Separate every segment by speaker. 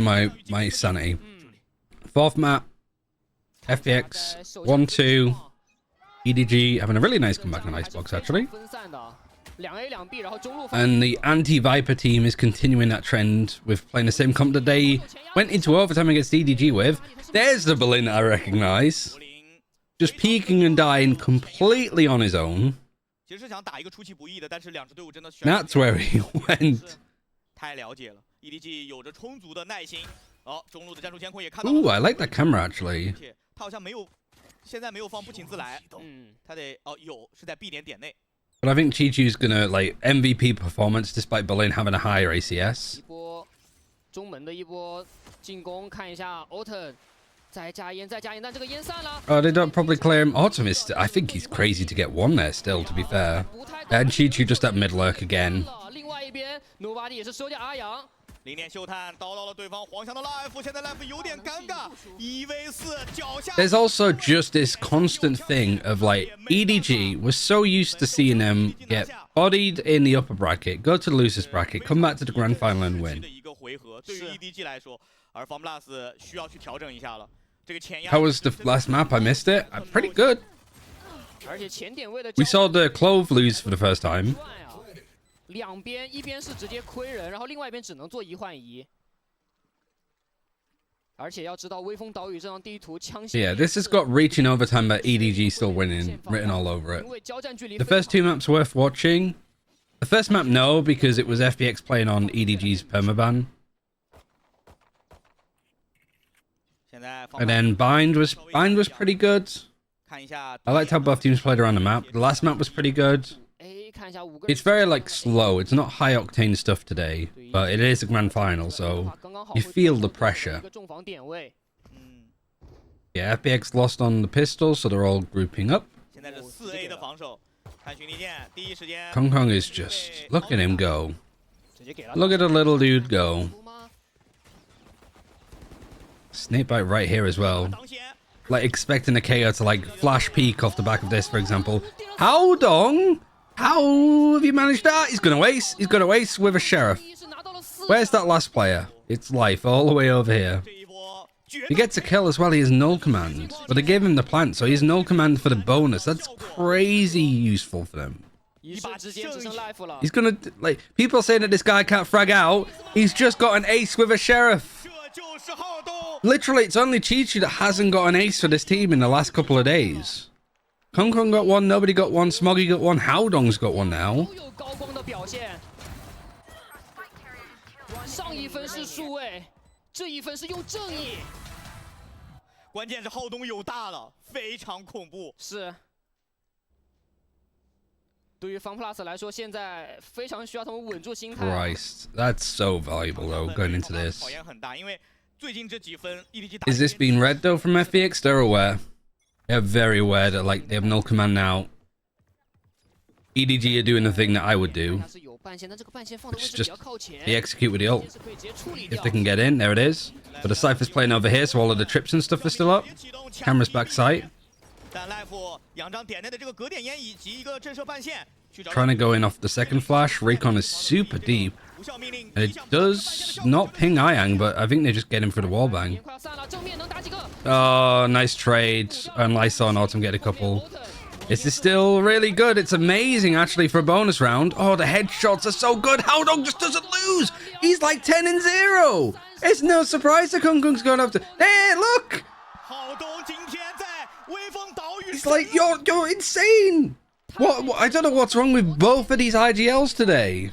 Speaker 1: my sanity. Fourth map, FPX 1-2, EDG having a really nice comeback in Icebox actually. And the anti-Viper team is continuing that trend with playing the same comp that they went into overtime against EDG with. There's the Berlin I recognize. Just peeking and dying completely on his own. That's where he went. Ooh, I like that camera actually. But I think Chi-Chu's gonna like MVP performance despite Berlin having a higher ACS. Oh, they don't probably clear him. Autumn is, I think he's crazy to get one there still, to be fair. And Chi-Chu just at mid lurk again. There's also just this constant thing of like EDG was so used to seeing them get bodied in the upper bracket, go to the losers bracket, come back to the grand final and win. How was the last map? I missed it. Pretty good. We saw the Clove lose for the first time. Yeah, this has got reaching overtime, but EDG still winning written all over it. The first two maps worth watching. The first map, no, because it was FPX playing on EDG's permaban. And then Bind was pretty good. I liked how both teams played around the map. The last map was pretty good. It's very like slow. It's not high octane stuff today, but it is a grand final, so you feel the pressure. Yeah, FPX lost on the pistol, so they're all grouping up. Kong Kong is just, look at him go. Look at the little dude go. Snakebite right here as well. Like expecting a KO to like flash peek off the back of this, for example. How dong? How have you managed that? He's gonna ace. He's gonna ace with a sheriff. Where's that last player? It's Life all the way over here. He gets a kill as well. He has null command, but they gave him the plant, so he's null command for the bonus. That's crazy useful for them. He's gonna, like, people saying that this guy can't frag out. He's just got an ace with a sheriff. Literally, it's only Chi-Chu that hasn't got an ace for this team in the last couple of days. Kong Kong got one, nobody got one, Smoggy got one, Howdong's got one now. Christ, that's so valuable though, going into this. Is this being read though from FPX? They're aware. They're very aware that like they have null command now. EDG are doing the thing that I would do. Which is just they execute with the ult. If they can get in, there it is. But the Cypher's playing over here, so all of the trips and stuff are still up. Camera's back sight. Trying to go in off the second flash. Recon is super deep. And it does not ping Ayang, but I think they just get him for the wallbang. Oh, nice trade. And Lysa and Autumn get a couple. This is still really good. It's amazing, actually, for a bonus round. Oh, the headshots are so good. Howdong just doesn't lose. He's like 10-0. It's no surprise that Kong Kong's going up to... Hey, look! It's like, you're insane. What? I don't know what's wrong with both of these IGLs today.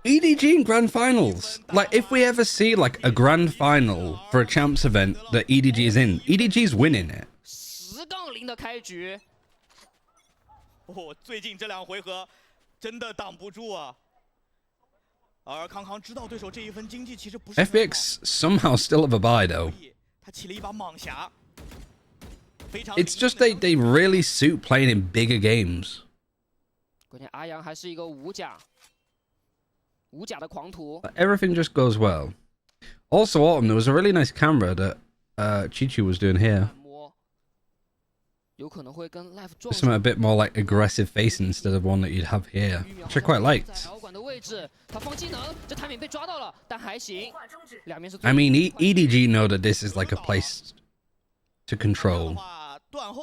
Speaker 1: EDG in grand finals. Like, if we ever see like a grand final for a champs event that EDG is in, EDG's winning it. FPX somehow still have a bye though. It's just they really suit playing in bigger games. Everything just goes well. Also, Autumn, there was a really nice camera that Chi-Chu was doing here. something a bit more like aggressive facing instead of one that you'd have here, which I quite liked. I mean, EDG know that this is like a place to control. But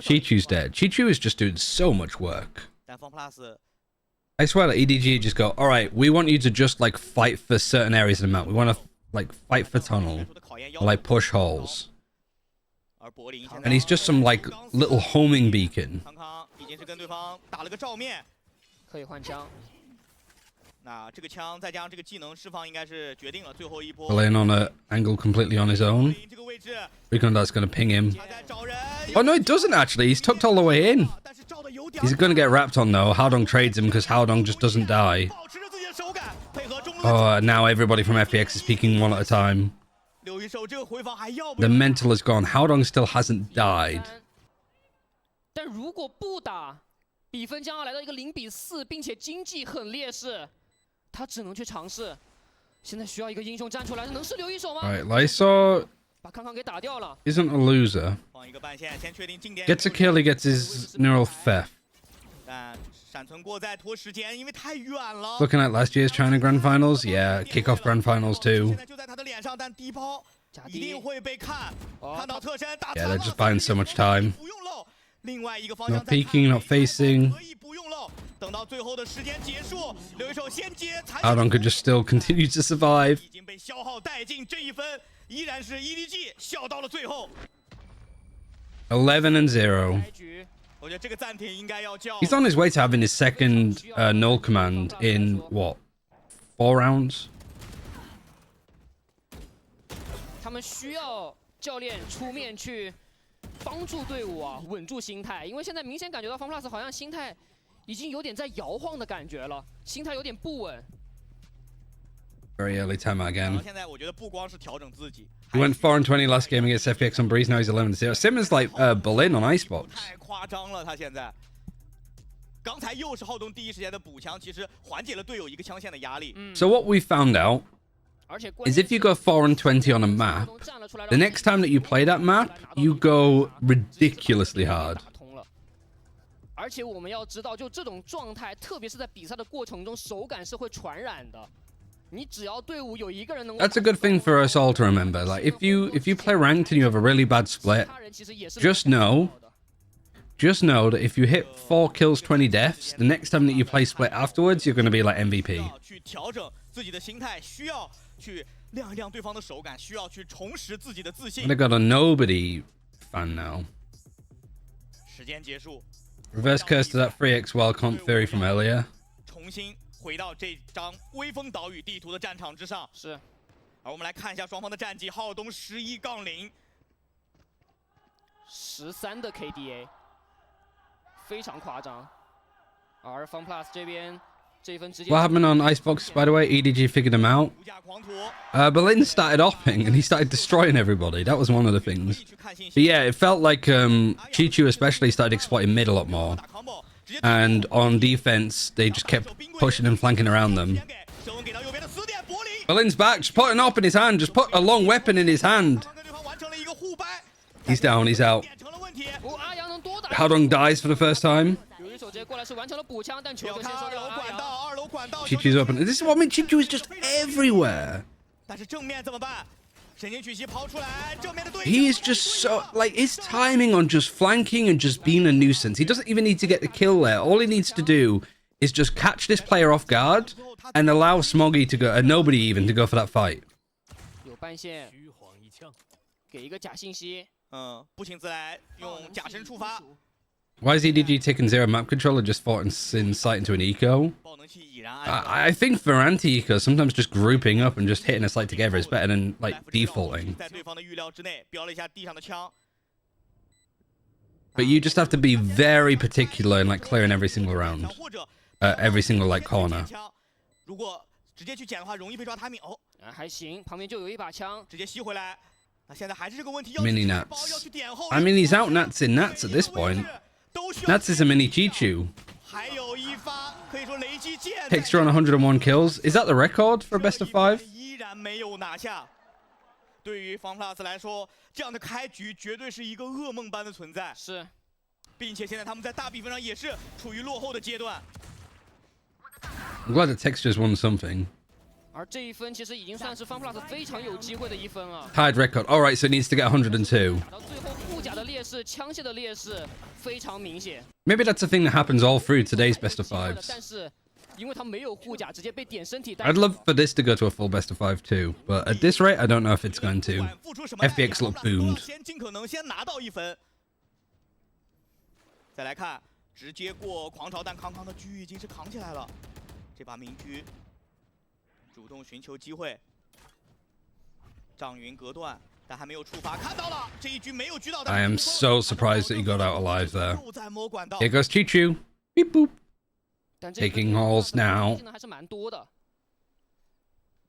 Speaker 1: Chichu's dead. Chichu is just doing so much work. I swear that EDG just go, alright, we want you to just like fight for certain areas of the map. We want to like fight for tunnel or like push holes. And he's just some like little homing beacon. Laying on an angle completely on his own. Recondar's going to ping him. Oh no, it doesn't actually. He's tucked all the way in. He's going to get wrapped on though. Haodong trades him because Haodong just doesn't die. Oh, now everybody from FPX is peeking one at a time. The mental is gone. Haodong still hasn't died. Alright, Lysor isn't a loser. Gets a kill, he gets his neural theft. Looking at last year's China Grand Finals, yeah, kickoff Grand Finals too. Yeah, they're just buying so much time. Not peeking, not facing. Haodong could just still continue to survive. 11-0. He's on his way to having his second null command in what? 4 rounds?
Speaker 2: 他们需要教练出面去帮助队伍啊稳住心态，因为现在明显感觉到 FunPlus 好像心态已经有点在摇晃的感觉了，心态有点不稳。
Speaker 1: Very early timeout again. He went 4-20 last game against FPX on Breeze. Now he's 11-0. Same as like Berlin on Icebox. So what we found out is if you go 4-20 on a map, the next time that you play that map, you go ridiculously hard.
Speaker 2: 而且我们要知道，就这种状态，特别是在比赛的过程中，手感是会传染的。你只要队伍有一个人能，
Speaker 1: That's a good thing for us all to remember. Like if you play ranked and you have a really bad split, just know that if you hit 4 kills, 20 deaths, the next time that you play split afterwards, you're going to be like MVP. I got a nobody fan now. Reverse curse to that 3x wild comp theory from earlier.
Speaker 3: 回到这张微风岛屿地图的战场之上，是。而我们来看一下双方的战绩，浩东
Speaker 2: 11-0，13的 KDA， 非常夸张。而 FunPlus 这边这一分直接。
Speaker 1: What happened on Icebox, by the way? EDG figured him out. Berlin started opping and he started destroying everybody. That was one of the things. But yeah, it felt like Chichu especially started exploiting mid a lot more. And on defense, they just kept pushing and flanking around them. Berlin's back, just put an op in his hand, just put a long weapon in his hand. He's down, he's out. Haodong dies for the first time. Chichu's open. This is what I mean, Chichu is just everywhere. He is just so, like, his timing on just flanking and just being a nuisance. He doesn't even need to get the kill there. All he needs to do is just catch this player off guard and allow Smoggy to go, nobody even, to go for that fight. Why is EDG taking 0 map control and just fought in sight into an eco? I think for anti-eco, sometimes just grouping up and just hitting a site together is better than, like, defaulting. But you just have to be very particular in, like, clearing every single round. Every single, like, corner. Mini Nats. I mean, he's out Nats in Nats at this point. Nats is a mini Chichu. Hexter on 101 kills. Is that the record for a best of 5?
Speaker 3: 对于方 plus 来说，这样的开局绝对是一个噩梦般的存在。
Speaker 2: 是，
Speaker 3: 并且现在他们在大比分上也是处于落后的阶段。
Speaker 1: I'm glad the Textures won something.
Speaker 2: 而这一分其实已经算是方 plus 非常有机会的一分了。
Speaker 1: Tied record. All right, so it needs to get 102.
Speaker 2: 打到最后护甲的劣势、枪械的劣势非常明显。
Speaker 1: Maybe that's a thing that happens all through today's best of fives.
Speaker 2: 但是因为他没有护甲，直接被点身体。
Speaker 1: I'd love for this to go to a full best of 5 too, but at this rate, I don't know if it's going to. FPX look boomed.
Speaker 3: 先尽可能先拿到1分。再来看，直接过狂潮，但康康的狙已经是扛起来了。这把明狙主动寻求机会，障云隔断，但还没有触发，看到了这一狙没有狙到。
Speaker 1: I am so surprised that he got out alive there.
Speaker 3: 又在摸管道。
Speaker 1: Here goes Chichu. Beep boop.
Speaker 2: 但这个
Speaker 1: Taking halls now.
Speaker 2: 还是蛮多的。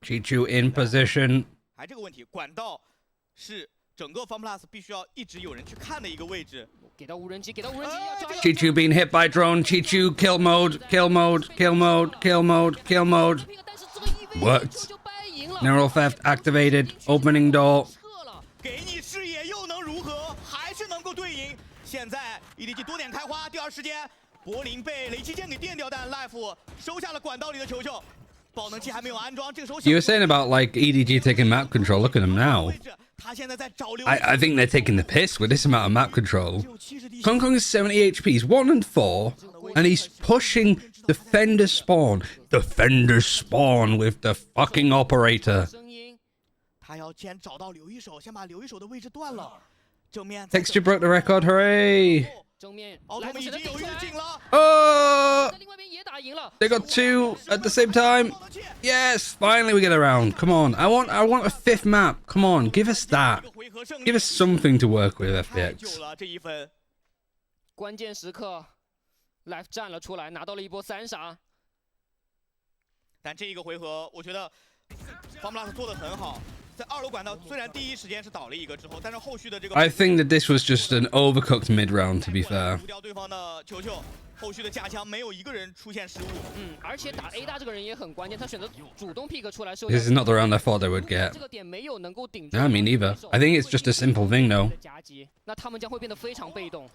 Speaker 1: Chichu in position.
Speaker 3: 还这个问题，管道是整个 FunPlus 必须要一直有人去看的一个位置。
Speaker 2: 给到无人机，给到无人机，要抓。
Speaker 1: Chichu being hit by drone. Chichu kill mode. Kill mode. Kill mode. Kill mode. Kill mode. Worked. Neural theft activated. Opening door.
Speaker 3: 给你视野又能如何？还是能够对赢。现在 EDG 多点开花，第二时间，柏林被雷击剑给电掉，但 Life 收下了管道里的球球，爆能器还没有安装。这个时候
Speaker 1: You were saying about like EDG taking map control. Look at them now.
Speaker 3: 他现在在找刘。
Speaker 1: I think they're taking the piss with this amount of map control. Kong Kong is 70 HP. He's 1 and 4, and he's pushing Defender Spawn. Defender Spawn with the fucking operator.
Speaker 3: 他要先找到刘一手，先把刘一手的位置断了。正面
Speaker 1: Texture broke the record. Hooray!
Speaker 2: 正面，
Speaker 3: 奥特曼已经有预警了。
Speaker 1: Oh!
Speaker 2: 另外一边也打赢了。
Speaker 1: They got 2 at the same time. Yes, finally we get around. Come on, I want a 5th map. Come on, give us that. Give us something to work with, FPX.
Speaker 3: 这一分，
Speaker 2: 关键时刻 ，Life 站了出来，拿到了一波3杀。
Speaker 3: 但这一个回合，我觉得 FunPlus 做的很好。在2楼管道，虽然第一时间是倒了一个之后，但是后续的这个
Speaker 1: I think that this was just an overcooked mid round, to be fair.
Speaker 3: 除掉对方的球球，后续的架枪没有一个人出现失误。
Speaker 2: 而且打 A 大这个人也很关键，他选择主动 pick 出来收。
Speaker 1: This is not the round I thought they would get.
Speaker 2: 这个点没有能够顶住。
Speaker 1: Nah, me neither. I think it's just a simple thing, though.
Speaker 2: 夹击，那他们将会变得非常被动。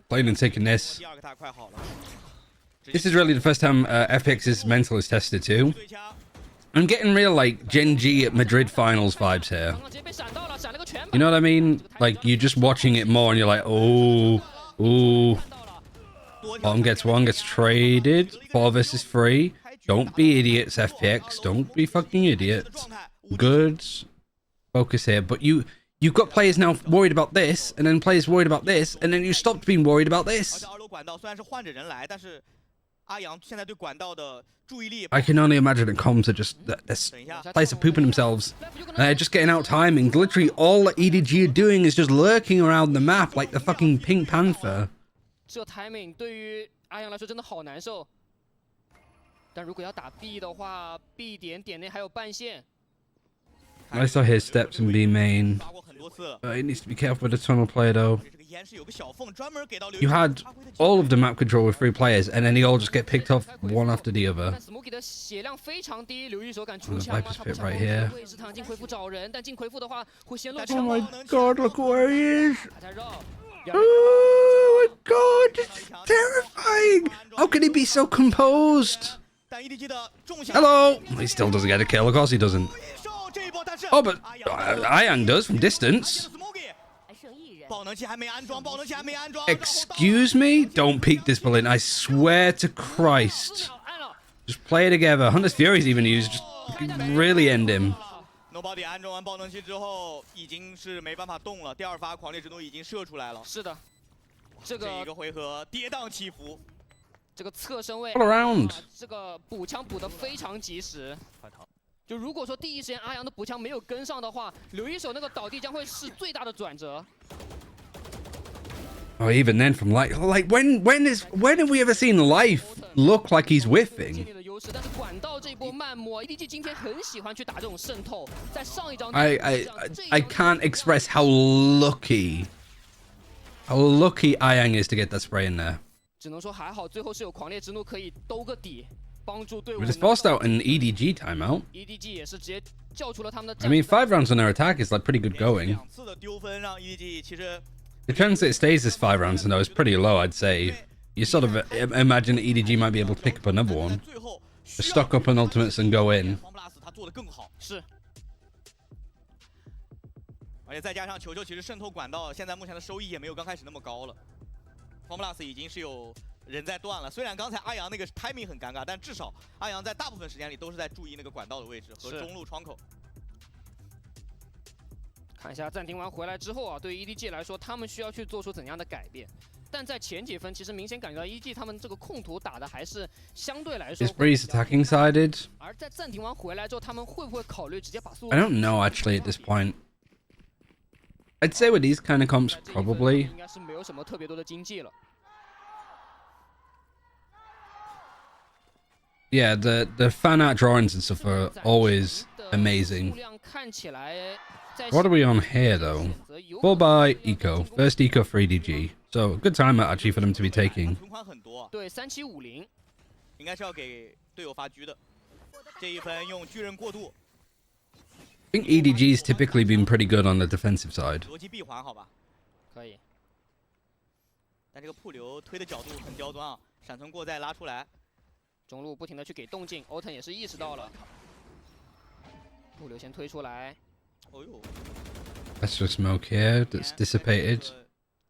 Speaker 1: Playing and taking this.
Speaker 3: 第二个他快好了。
Speaker 1: This is really the first time FPX's mental is tested too.
Speaker 3: 对枪，
Speaker 1: I'm getting real like Gen G at Madrid finals vibes here.
Speaker 2: 刚刚直接被闪到了，闪了个全
Speaker 1: You know what I mean? Like you're just watching it more and you're like, oh, ooh. Bottom gets 1, gets traded. 4 versus 3. Don't be idiots, FPX. Don't be fucking idiots. Good focus here, but you've got players now worried about this, and then players worried about this, and then you stopped being worried about
Speaker 3: 而
Speaker 1: this.
Speaker 3: 且2楼管道虽然是换着人来，但是阿阳现在对管道的注意力。
Speaker 1: I can only imagine that comms are just players are pooping themselves. They're just getting out timing. Literally, all that EDG are doing is just lurking around the map like the fucking Pink Panther.
Speaker 2: 这 timing 对于阿阳来说真的好难受。但如果要打 B 的话 ，B 点内还有半线。
Speaker 1: I saw his steps in B main.
Speaker 3: 发过很多次。
Speaker 1: He needs to be careful with the tunnel play though.
Speaker 3: 这个烟是有个小缝，专门给到刘。
Speaker 1: You had all of the map control with 3 players, and then they all just get picked off one after the other.
Speaker 2: 但 Smoky 的血量非常低，刘一手敢出
Speaker 1: The
Speaker 2: 枪吗？
Speaker 1: Viper's
Speaker 2: 他不
Speaker 1: pit
Speaker 2: 想
Speaker 1: right
Speaker 2: 往
Speaker 1: here.
Speaker 2: 位置躺进回复找人，但进回复的话会先落
Speaker 3: Oh
Speaker 2: 枪。
Speaker 1: my god, look where he is!
Speaker 2: 还在绕。
Speaker 1: Oh my god, this is terrifying! How can he be so composed?
Speaker 3: 但 EDG 的重枪。
Speaker 1: Hello! He still doesn't get a kill, of course he doesn't.
Speaker 3: 手这一波，但是
Speaker 1: Oh, but Ayang does from distance.
Speaker 3: 爆能器还没安装，爆能器还没安装。
Speaker 1: Excuse me? Don't peek this bullet. I swear to Christ.
Speaker 2: 按了，
Speaker 1: Just play it together. Hunter's Fury's even used. Just really end him.
Speaker 3: Nobody 安装完爆能器之后，已经是没办法动了。第二发狂烈之怒已经射出来了。
Speaker 2: 是的，这个
Speaker 3: 这一个回合跌宕起伏。
Speaker 2: 这个侧身位
Speaker 1: All around.
Speaker 2: 这个补枪补得非常及时。就如果说第一时间阿阳的补枪没有跟上的话，刘一手那个倒地将会是最大的转折。
Speaker 1: Oh, even then, from like when have we ever seen Life look like he's
Speaker 2: 建
Speaker 1: whiffing?
Speaker 2: 立了优势，但是管道这一波慢摸 ，EDG 今天很喜欢去打这种渗透，在上一张
Speaker 1: I can't express how lucky Ayang is to get that spray in there.
Speaker 2: 只能说还好，最后是有狂烈之怒可以兜个底。帮助队伍
Speaker 1: We just forced out an EDG timeout.
Speaker 2: EDG 也是直接叫出了他们的
Speaker 1: I mean, 5 rounds on their attack is like pretty good
Speaker 3: 连续
Speaker 1: going.
Speaker 3: 2次的丢分让 EDG 其实
Speaker 1: The chance that it stays this 5 rounds though is pretty low, I'd say. You sort of imagine that EDG might be able to pick up another
Speaker 3: 在
Speaker 1: one.
Speaker 3: 最后
Speaker 1: Just stock up on ultimates and go in.
Speaker 3: 方 plus 他做的更好，
Speaker 2: 是
Speaker 3: 而且再加上球球其实渗透管道，现在目前的收益也没有刚开始那么高了。方 plus 已经是有人在断了，虽然刚才阿阳那个 timing 很尴尬，但至少阿阳在大部分时间里都是在注意那个管道的位置和
Speaker 2: 是
Speaker 3: 中路窗口。
Speaker 2: 看一下暂停完回来之后啊，对于 EDG 来说，他们需要去做出怎样的改变？但在前几分，其实明显感觉到 EDG 他们这个控图打的还是相对来说
Speaker 1: Is Breeze attacking sided?
Speaker 2: 而在暂停完回来之后，他们会不会考虑直接把速
Speaker 1: I
Speaker 2: 度？
Speaker 1: don't know actually at this point. I'd say with these kind of comps,
Speaker 2: 在这一分
Speaker 1: probably.
Speaker 2: 应该是没有什么特别多的经济了。
Speaker 1: Yeah, the fan art drawings and stuff are always amazing.
Speaker 2: 数量看起来在
Speaker 1: What are we on here though?
Speaker 2: 选择有
Speaker 1: Full buy eco. First eco for EDG. So good timer actually for them to be
Speaker 3: 他
Speaker 1: taking.
Speaker 3: 存款很多啊，
Speaker 2: 对3750，
Speaker 3: 应该是要给队友发狙的。这一分用巨人过渡，
Speaker 1: I think EDG's typically been pretty good on the defensive side.
Speaker 3: 逻辑闭环好吧？
Speaker 2: 可以。
Speaker 3: 但这个铺流推的角度很刁钻啊，闪存过再拉出来，
Speaker 2: 中路不停的去给动静，欧腾也是意识到了，物流先推出来，
Speaker 3: 哦呦，
Speaker 1: Extra smoke here that's dissipated.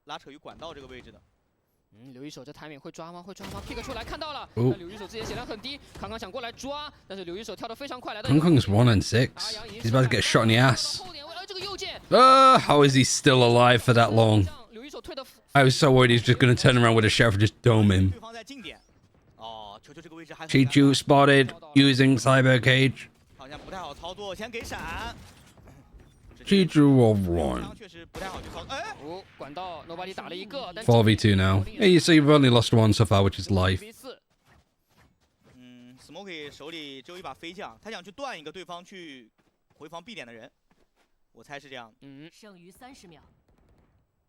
Speaker 3: 拉扯于管道这个位置的。
Speaker 2: 刘一手这 timing 会抓吗？会抓吗 ？pick 出来看到了，
Speaker 1: 哦
Speaker 2: 但刘一手之前血量很低，康康想过来抓，但是刘一手跳得非常快，来到
Speaker 1: Hong Kong's 1 and 6. He's about to get shot in the ass.
Speaker 2: 后点位，这个右键，
Speaker 1: How is he still alive for that long?
Speaker 2: 刘一手退的
Speaker 1: I was so worried he's just going to turn around with a sheriff and just dome him.
Speaker 3: 对方在近点，哦，球球这个位置还很
Speaker 1: Chichu spotted using cyber cage.
Speaker 3: 好像不太好操作，先给闪。
Speaker 1: Chichu of 1.
Speaker 3: 确实不太好去操作，哎，
Speaker 2: 管道 nobody 打了一个，但
Speaker 1: 4v2 now. Hey, so you've only lost 1 so far, which is life.
Speaker 2: V4
Speaker 3: ，Smoky 手里只有一把飞将，他想去断一个对方去回防 B 点的人，我猜是这样，
Speaker 4: 剩余30秒。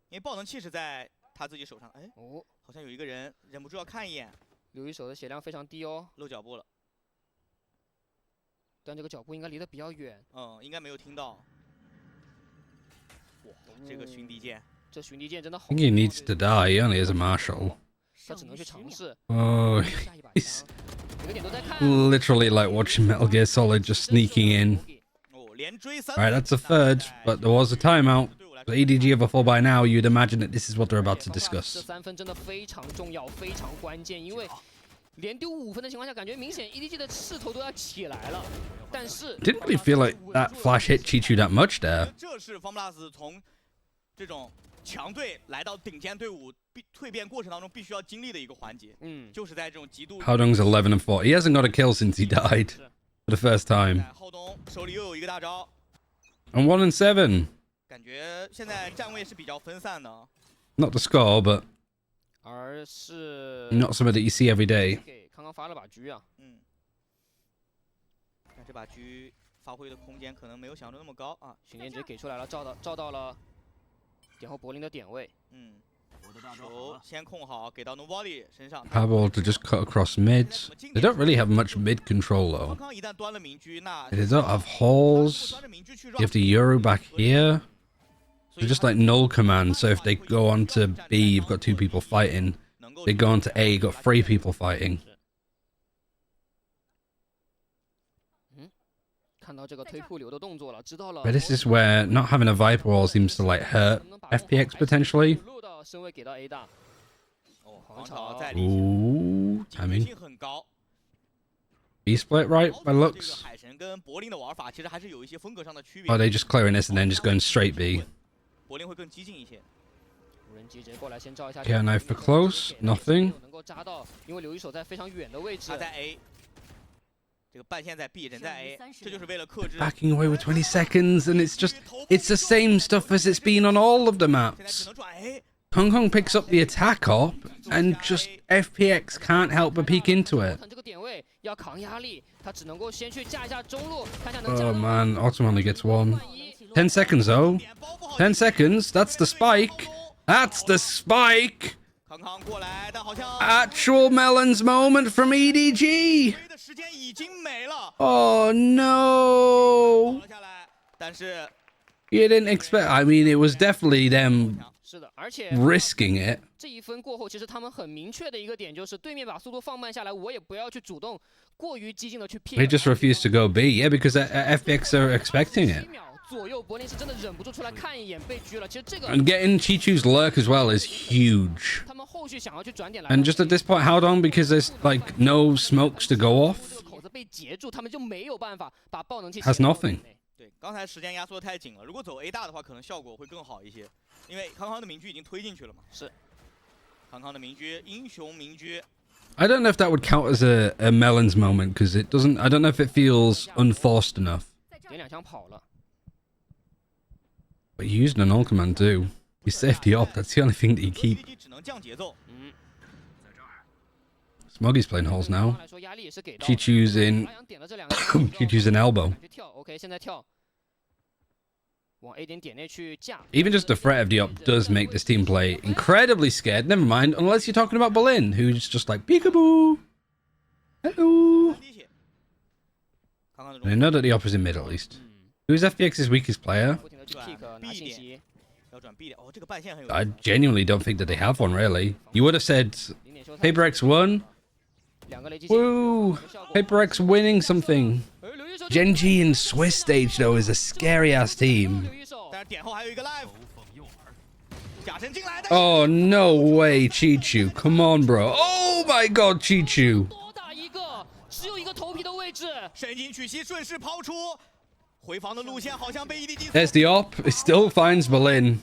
Speaker 3: 因为爆能器是在他自己手上，哎，好像有一个人忍不住要看一眼，
Speaker 2: 刘一手的血量非常低哦，
Speaker 3: 漏脚步了，
Speaker 2: 但这个脚步应该离得比较远，
Speaker 3: 应该没有听到。哇，这个巡敌剑，
Speaker 2: 这巡敌剑真的好
Speaker 1: I think he needs to die. He only is a marshal.
Speaker 2: 他只能去尝试。
Speaker 1: Oh,
Speaker 2: 下一把
Speaker 1: he's
Speaker 2: 枪，每个点都在看。
Speaker 1: literally like watching Metal Gear Solid just sneaking in.
Speaker 3: 哦，连追3。
Speaker 1: Alright, that's a third, but there was a timeout. So EDG have a full by now. You'd imagine that this is what they're about to
Speaker 2: 这
Speaker 1: discuss.
Speaker 2: 3分真的非常重要，非常关键，因为连丢5分的情况下，感觉明显 EDG 的势头都要起来了。但是
Speaker 1: Didn't really feel like that flash hit Chichu that much there.
Speaker 3: 这是方 plus 从这种强队来到顶尖队伍蜕变过程当中必须要经历的一个环节，就是在这种极度。
Speaker 1: Haodong's 11 and 4. He hasn't got a kill since he died for the first time.
Speaker 3: 浩东手里又有一个大招，
Speaker 1: And 1 and 7.
Speaker 3: 感觉现在站位是比较分散的。
Speaker 1: Not the score, but
Speaker 2: 而是
Speaker 1: not something that you see every day.
Speaker 2: 给刚刚发了把狙啊，
Speaker 3: 但这把狙发挥的空间可能没有想中那么高啊。
Speaker 2: 巡检直接给出来了，照到了点后柏林的点位。
Speaker 3: 球先控好，给到 Nobody 身上。
Speaker 1: Pablo to just cut across mid. They don't really have much mid control
Speaker 3: 康
Speaker 1: though.
Speaker 3: 康一旦端了明狙，那
Speaker 1: They don't have halls.
Speaker 3: 端着明狙去
Speaker 1: You have the Euro back here. They're just like null command. So if they go on to B, you've got 2 people fighting. They go on to A, you've got 3 people fighting.
Speaker 2: 看到这个推铺流的动作了，知道了。
Speaker 1: But this is where not having a Viper wall seems to like hurt FPX potentially.
Speaker 2: 漏到身位给到 A 大，
Speaker 3: 哦，黄潮在里，
Speaker 1: Ooh,
Speaker 3: 警觉
Speaker 1: timing.
Speaker 3: 性很高。
Speaker 1: B split right by
Speaker 3: 这个
Speaker 1: looks.
Speaker 3: 海神跟柏林的玩法其实还是有一些风格上的区别。
Speaker 1: Oh, they just clearing this and then just going straight B.
Speaker 3: 柏林会更激进一些。
Speaker 2: 无人机直接过来先照一下。
Speaker 1: Yeah, knife for close. Nothing.
Speaker 2: 能够扎到，因为刘一手在非常远的位置。
Speaker 3: 他在 A， 这个半线在 B， 人在 A， 这就是为了克制。
Speaker 1: Backing away with 20 seconds, and it's the same stuff as it's been on all of the
Speaker 3: 现在
Speaker 1: maps.
Speaker 3: 只能转 A。
Speaker 1: Hong Kong picks up the attack op, and just FPX can't help but peek into it.
Speaker 2: 这个点位要扛压力，他只能够先去架一下中路，看一下能架
Speaker 1: Oh
Speaker 2: 到。
Speaker 1: man, Autumn only gets 1. 10 seconds though. 10 seconds. That's the spike. That's the spike.
Speaker 3: 康康过来，但好像
Speaker 1: Actual Melons moment from EDG.
Speaker 3: 追的时间已经没了，
Speaker 1: Oh
Speaker 3: 跑
Speaker 1: no.
Speaker 3: 了下来，但是
Speaker 1: You didn't expect. I mean, it was definitely them
Speaker 2: 是的，而且
Speaker 1: risking it.
Speaker 2: 这一分过后，其实他们很明确的一个点就是，对面把速度放慢下来，我也不要去主动过于激进的去 pick。
Speaker 1: They just refused to go B. Yeah, because FPX are expecting it.
Speaker 2: 7秒左右，柏林是真的忍不住出来看一眼被狙了。其实这个
Speaker 1: And getting Chichu's lurk as well is huge.
Speaker 2: 他们后续想要去转点来，
Speaker 1: And just at this point, how long? Because there's like no smokes to go off.
Speaker 2: 这个口子被截住，他们就没有办法把爆能器
Speaker 1: Has nothing.
Speaker 3: 对，刚才时间压缩太紧了，如果走 A 大的话，可能效果会更好一些，因为康康的明狙已经推进去了嘛。
Speaker 2: 是，
Speaker 3: 康康的明狙，英雄明狙。
Speaker 1: I don't know if that would count as a Melons moment because it doesn't. I don't know if it feels unforced enough.
Speaker 2: 点2枪跑了。
Speaker 1: But he used an ult command too. He saved the op. That's the only thing that you keep.
Speaker 3: 只能降节奏。
Speaker 1: Smoggy's playing holes now.
Speaker 2: 来说压力也是给到。
Speaker 1: Chichu's in.
Speaker 2: 阿阳点了这2枪
Speaker 1: Chichu's an elbow.
Speaker 2: 去跳 ，OK， 现在跳，往 A 点内去架。
Speaker 1: Even just the threat of the op does make this team play incredibly scared. Never mind, unless you're talking about Berlin, who's just like peekaboo. Hello.
Speaker 3: 滴血。康康的
Speaker 1: They know that the op is in mid at least. Who's FPX's weakest player?
Speaker 2: 不停的去 pick 拿信息。
Speaker 3: 要转 B 点，哦，这个半线很有。
Speaker 1: I genuinely don't think that they have one really. You would have said
Speaker 2: 0点修
Speaker 1: PaperX won.
Speaker 2: 2个雷击。
Speaker 1: Woo! PaperX winning something. Genji and Swiss stage though is a scary ass team.
Speaker 2: 刘一手
Speaker 3: 但是点后还有一个 live。假神进来的。
Speaker 1: Oh no way, Chichu. Come on, bro. Oh my god, Chichu.
Speaker 2: 多打一个，只有一个头皮的位置。
Speaker 3: 神经取息顺势抛出，回防的路线好像被 EDG。
Speaker 1: There's the op. It still finds Berlin.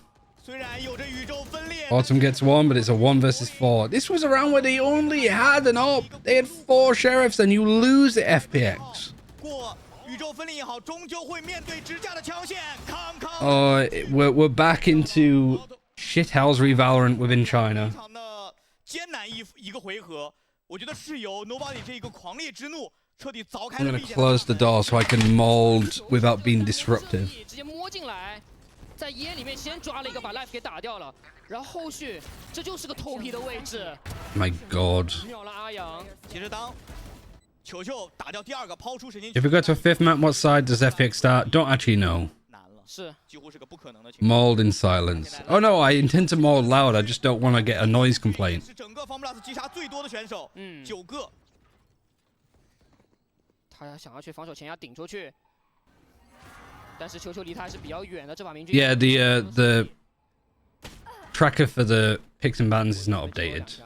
Speaker 3: 虽然有着宇宙分裂。
Speaker 1: Autumn gets one, but it's a 1 versus 4. This was a round where they only had an op. They had 4 sheriffs, and you lose the FPX.
Speaker 3: 过宇宙分裂也好，终究会面对直架的枪线。康康。
Speaker 1: We're back into shithousery Valorant within China.
Speaker 3: 非常的艰难一个回合，我觉得是由 Nobody 这一个狂烈之怒彻底凿开
Speaker 1: I'm
Speaker 3: 了
Speaker 1: gonna
Speaker 3: 壁垒。
Speaker 1: close the door so I can mold without being disruptive.
Speaker 2: 直接摸进来，在烟里面先抓了一个，把 life 给打掉了，然后后续这就是个头皮的位置，
Speaker 1: My god.
Speaker 2: 秒了阿阳。
Speaker 3: 其实当球球打掉第2个，抛出神经
Speaker 1: If we go to a 5th map, what side does FPX start? Don't actually know.
Speaker 3: 难了，
Speaker 2: 是
Speaker 3: 几乎是个不可能的情况。
Speaker 1: Mold in silence. Oh no, I intend to mold loud. I just don't want to get a noise complaint.
Speaker 3: 是整个 FunPlus 击杀最多的选手，9个。
Speaker 2: 他想要去防守前压顶出去，但是球球离他还是比较远的，这把明狙。
Speaker 1: Yeah, the tracker for the picks and bans is not updated.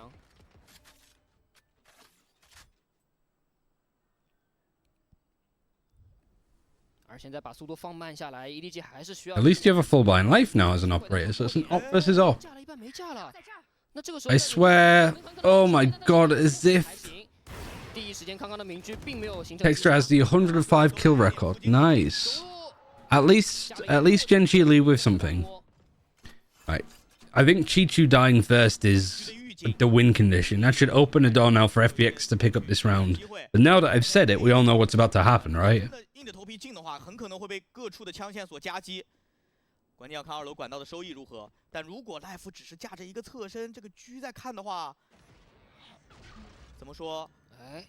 Speaker 2: 而现在把速度放慢下来 ，EDG 还是需要。
Speaker 1: At least you have a full blind life now as an operator, so it's an op versus op.
Speaker 2: 架了一半没架了，那这个时候
Speaker 1: I swear. Oh my god, as if
Speaker 2: 第一时间康康的明狙并没有形成。
Speaker 1: Textra has the 105 kill record. Nice. At least Genji lead with something. Right. I think Chichu dying first is the win condition. That should open the door now for FPX to pick up this round. But now that I've said it, we all know what's about to happen, right?
Speaker 3: 硬着头皮进的话，很可能会被各处的枪线所夹击。关键要看2楼管道的收益如何。但如果 Life 只是架着一个侧身，这个狙在看的话，怎么说？
Speaker 2: 哎，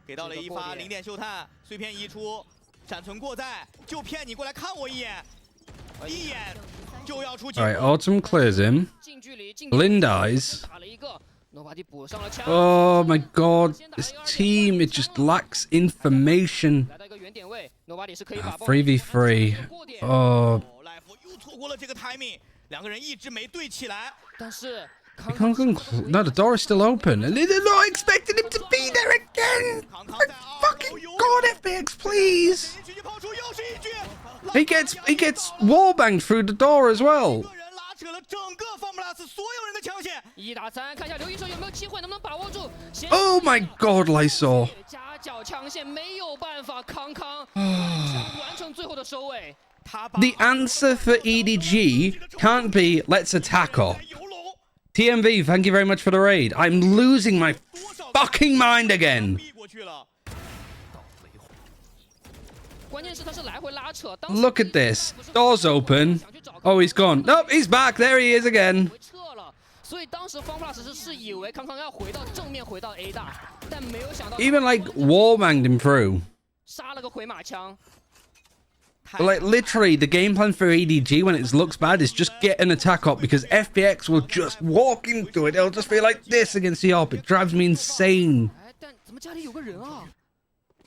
Speaker 3: 给到了一发0点秀探，碎片一出，闪存过在，就骗你过来看我一眼，一眼就要出结
Speaker 1: Alright,
Speaker 3: 果。
Speaker 1: Autumn clears him.
Speaker 2: 近距离，
Speaker 1: Lin dies.
Speaker 2: 打了一个 ，Nobody 补上了枪。
Speaker 1: Oh my god, this team, it just lacks information.
Speaker 2: 来到一个原点位 ，Nobody 是可以把
Speaker 1: 3v3. Oh,
Speaker 3: Life 又错过了这个 timing， 2个人一直没对起来。
Speaker 2: 但是
Speaker 1: I can't go. No, the door is still open, and they're not expecting him to be there again.
Speaker 3: 康康
Speaker 1: For
Speaker 3: 在2
Speaker 1: fucking
Speaker 3: 楼游
Speaker 1: god, FPX, please.
Speaker 3: 神经狙击抛出，又是一狙。
Speaker 1: He gets wallbanged through the door as well.
Speaker 3: 个人拉扯了整个 FunPlus 所有人的枪线。
Speaker 2: 1打3，看一下刘一手有没有机会，能不能把握住？先
Speaker 1: Oh my god, Lysol.
Speaker 2: 夹角枪线没有办法，康康完成最后的收尾。
Speaker 3: 他把
Speaker 1: The answer for EDG can't be let's attack her.
Speaker 3: 游龙
Speaker 1: TMV, thank you very much for the raid. I'm losing my fucking mind again.
Speaker 3: 逼过去了。
Speaker 2: 关键是他是来回拉扯。当时
Speaker 1: Look at this. Doors open. Oh, he's gone. Nope, he's back. There he is again.
Speaker 2: 撤了，所以当时FunPlus是以为康康要回到正面，回到 A 大，但没有想到
Speaker 1: Even like wallbanged him through.
Speaker 2: 杀了个回马枪。
Speaker 1: But like literally, the game plan for EDG when it looks bad is just get an attack up because FPX will just walk into it. It'll just be like this against the op. It drives me insane.
Speaker 2: 哎，但怎么家里有个人啊？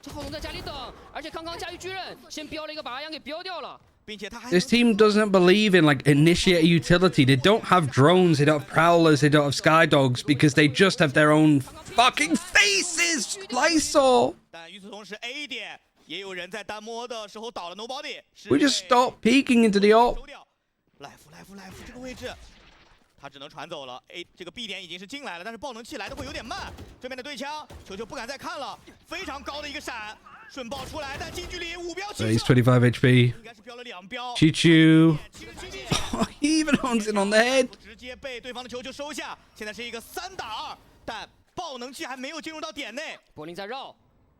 Speaker 2: 这浩龙在家里等，而且康康驾驭巨人，先标了一个，把阿阳给标掉了。
Speaker 1: This team doesn't believe in like initiate utility. They don't have drones. They don't have prowlers. They don't have sky dogs because they just have their own fucking faces. Lysol.
Speaker 3: 但与此同时 ，A 点也有人在单摸的时候倒了 nobody。
Speaker 1: We just stop peeking into the op.
Speaker 3: 来福这个位置，他只能传走了。A 这个 B 点已经是进来了，但是爆能器来的会有点慢。对面的对枪，球球不敢再看了，非常高的一个闪，顺爆出来，但近距离5标起
Speaker 1: So he's
Speaker 3: 射，
Speaker 1: 25 HP.
Speaker 3: 应该是标了2标。
Speaker 1: Choo choo.
Speaker 3: 其实狙击
Speaker 1: Oh, he even owns it on the head.
Speaker 3: 直接被对方的球球收下，现在是一个3打2，但爆能器还没有进入到点内。
Speaker 2: 柏林在绕，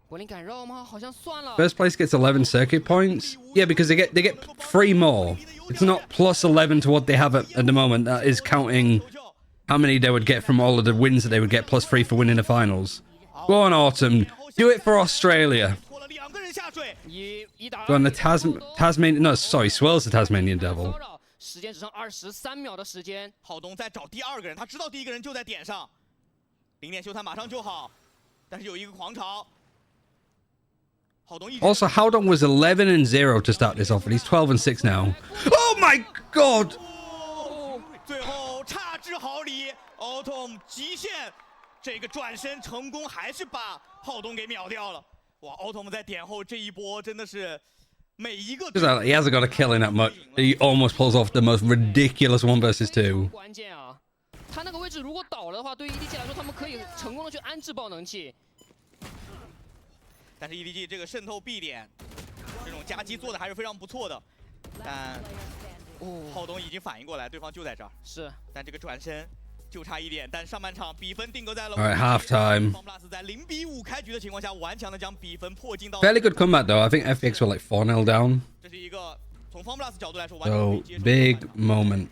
Speaker 2: 柏林敢绕吗？好像算了。
Speaker 1: First place gets 11 circuit points. Yeah, because they get 3 more. It's not plus 11 to what they have at the moment. That is counting how many they would get from all of the wins that they would get plus 3 for winning the finals. Go on, Autumn. Do it for Australia.
Speaker 3: 拖了2个人下水，
Speaker 2: 一打
Speaker 1: Go on, the Tasmanian... No, sorry, Swirl's the Tasmanian Devil.
Speaker 2: 时间只剩23秒的时间。
Speaker 3: 浩东在找第2个人，他知道第1个人就在点上。0点修坦马上就好，但是有一个狂潮。浩东一直
Speaker 1: Also, Howdong was 11-0 to start this off, and he's 12-6 now. Oh my god!
Speaker 3: 最后差之毫厘 ，Autumn 极限，这个转身成功，还是把浩东给秒掉了。哇 ，Autumn 在点后这一波真的是每一个。
Speaker 1: He hasn't got a kill in that much. He almost pulls off the most ridiculous 1 versus 2.
Speaker 2: 关键啊，他那个位置如果倒了的话，对于 EDG 来说，他们可以成功的去安置爆能器。
Speaker 3: 但是 EDG 这个渗透 B 点，这种夹击做的还是非常不错的。但浩东已经反应过来，对方就在这儿。
Speaker 2: 是，
Speaker 3: 但这个转身就差1点。但上半场比分定格在了。
Speaker 1: All right, halftime.
Speaker 3: FunPlus 在0比5开局的情况下，顽强的将比分迫近到。
Speaker 1: Fairly good comeback though. I think FPX were like 4-0 down.
Speaker 3: 这是一个从 FunPlus 角度来说，完全可
Speaker 1: So
Speaker 3: 以接受的
Speaker 1: big
Speaker 3: 反
Speaker 1: moment.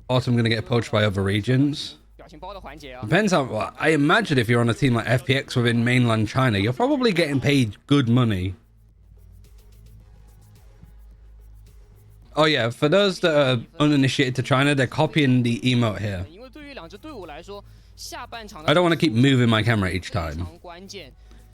Speaker 1: Autumn gonna get poached by other regions.
Speaker 2: 表情包的环节啊。
Speaker 1: Depends how. Well, I imagine if you're on a team like FPX within mainland China, you're probably getting paid good money. Oh yeah, for those that are uninitiated to China, they're copying the emote here.
Speaker 2: 因为对于两支队伍来说，下半场
Speaker 1: I don't want to keep moving my camera each
Speaker 2: 非
Speaker 1: time.
Speaker 2: 常关键。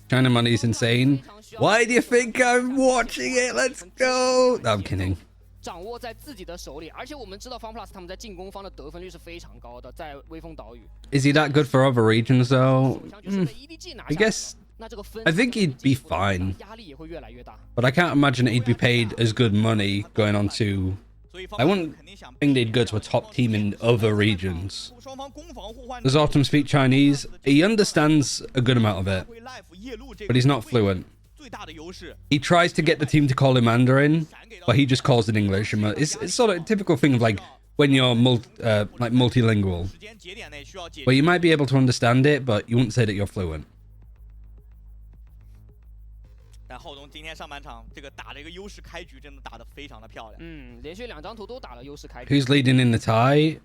Speaker 1: China money is insane. Why do you think I'm watching it? Let's go. No, I'm kidding.
Speaker 2: 掌握在自己的手里，而且我们知道 FunPlus 他们在进攻方的得分率是非常高的，在微风岛屿。
Speaker 1: Is he that good for other regions though?
Speaker 2: 首枪就是被 EDG 拿
Speaker 1: I
Speaker 2: 下来了
Speaker 1: guess
Speaker 2: 那这个分
Speaker 1: I think he'd be fine.
Speaker 2: 压力也会越来越大。
Speaker 1: But I can't imagine that he'd be paid as good money going on to.
Speaker 3: 所以
Speaker 1: I wouldn't
Speaker 3: 肯定想
Speaker 1: think they'd go to a top team in other regions.
Speaker 3: 双方攻防互换。
Speaker 1: Does Autumn speak Chinese? He understands a good amount of it,
Speaker 3: 会 live 夜路这
Speaker 1: but
Speaker 3: 个
Speaker 1: he's not fluent.
Speaker 3: 最大的优势。
Speaker 1: He tries to get the team to call him Mandarin, but he just calls it English. And it's sort of a typical thing of like when you're like multilingual,
Speaker 3: 时间节点内需要解
Speaker 1: where you might be able to understand it, but you wouldn't say that you're fluent.
Speaker 3: 但浩东今天上半场这个打了一个优势开局，真的打得非常的漂亮。
Speaker 2: 连续2张图都打了优势开局。
Speaker 1: Who's leading in the tie?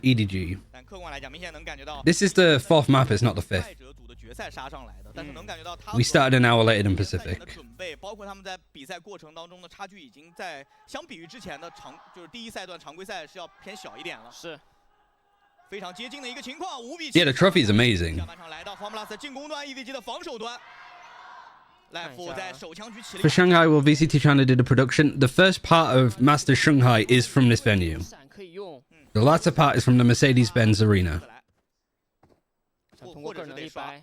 Speaker 1: EDG.
Speaker 3: 但客观来讲，明显能感觉到
Speaker 1: This is the 4th map, it's not the 5th.
Speaker 3: 败者组的决赛杀上来的，但是能感觉到他
Speaker 1: We started an hour later than
Speaker 3: 赛前
Speaker 1: Pacific.
Speaker 3: 的准备，包括他们在比赛过程当中的差距，已经在相比于之前的就是第一赛段常规赛是要偏小一点了，
Speaker 2: 是
Speaker 3: 非常接近的一个情况，5比7。
Speaker 1: Yeah, the trophy is amazing.
Speaker 3: 下半场来到 FunPlus 进攻端 ，EDG 的防守端。Life 在手枪举起了
Speaker 1: For Shanghai, will VCT China do the production? The first part of Master Shanghai is from this venue.
Speaker 2: 闪可以用，
Speaker 1: The latter part is from the Mercedes-Benz Arena.
Speaker 2: 想通过个人能力掰。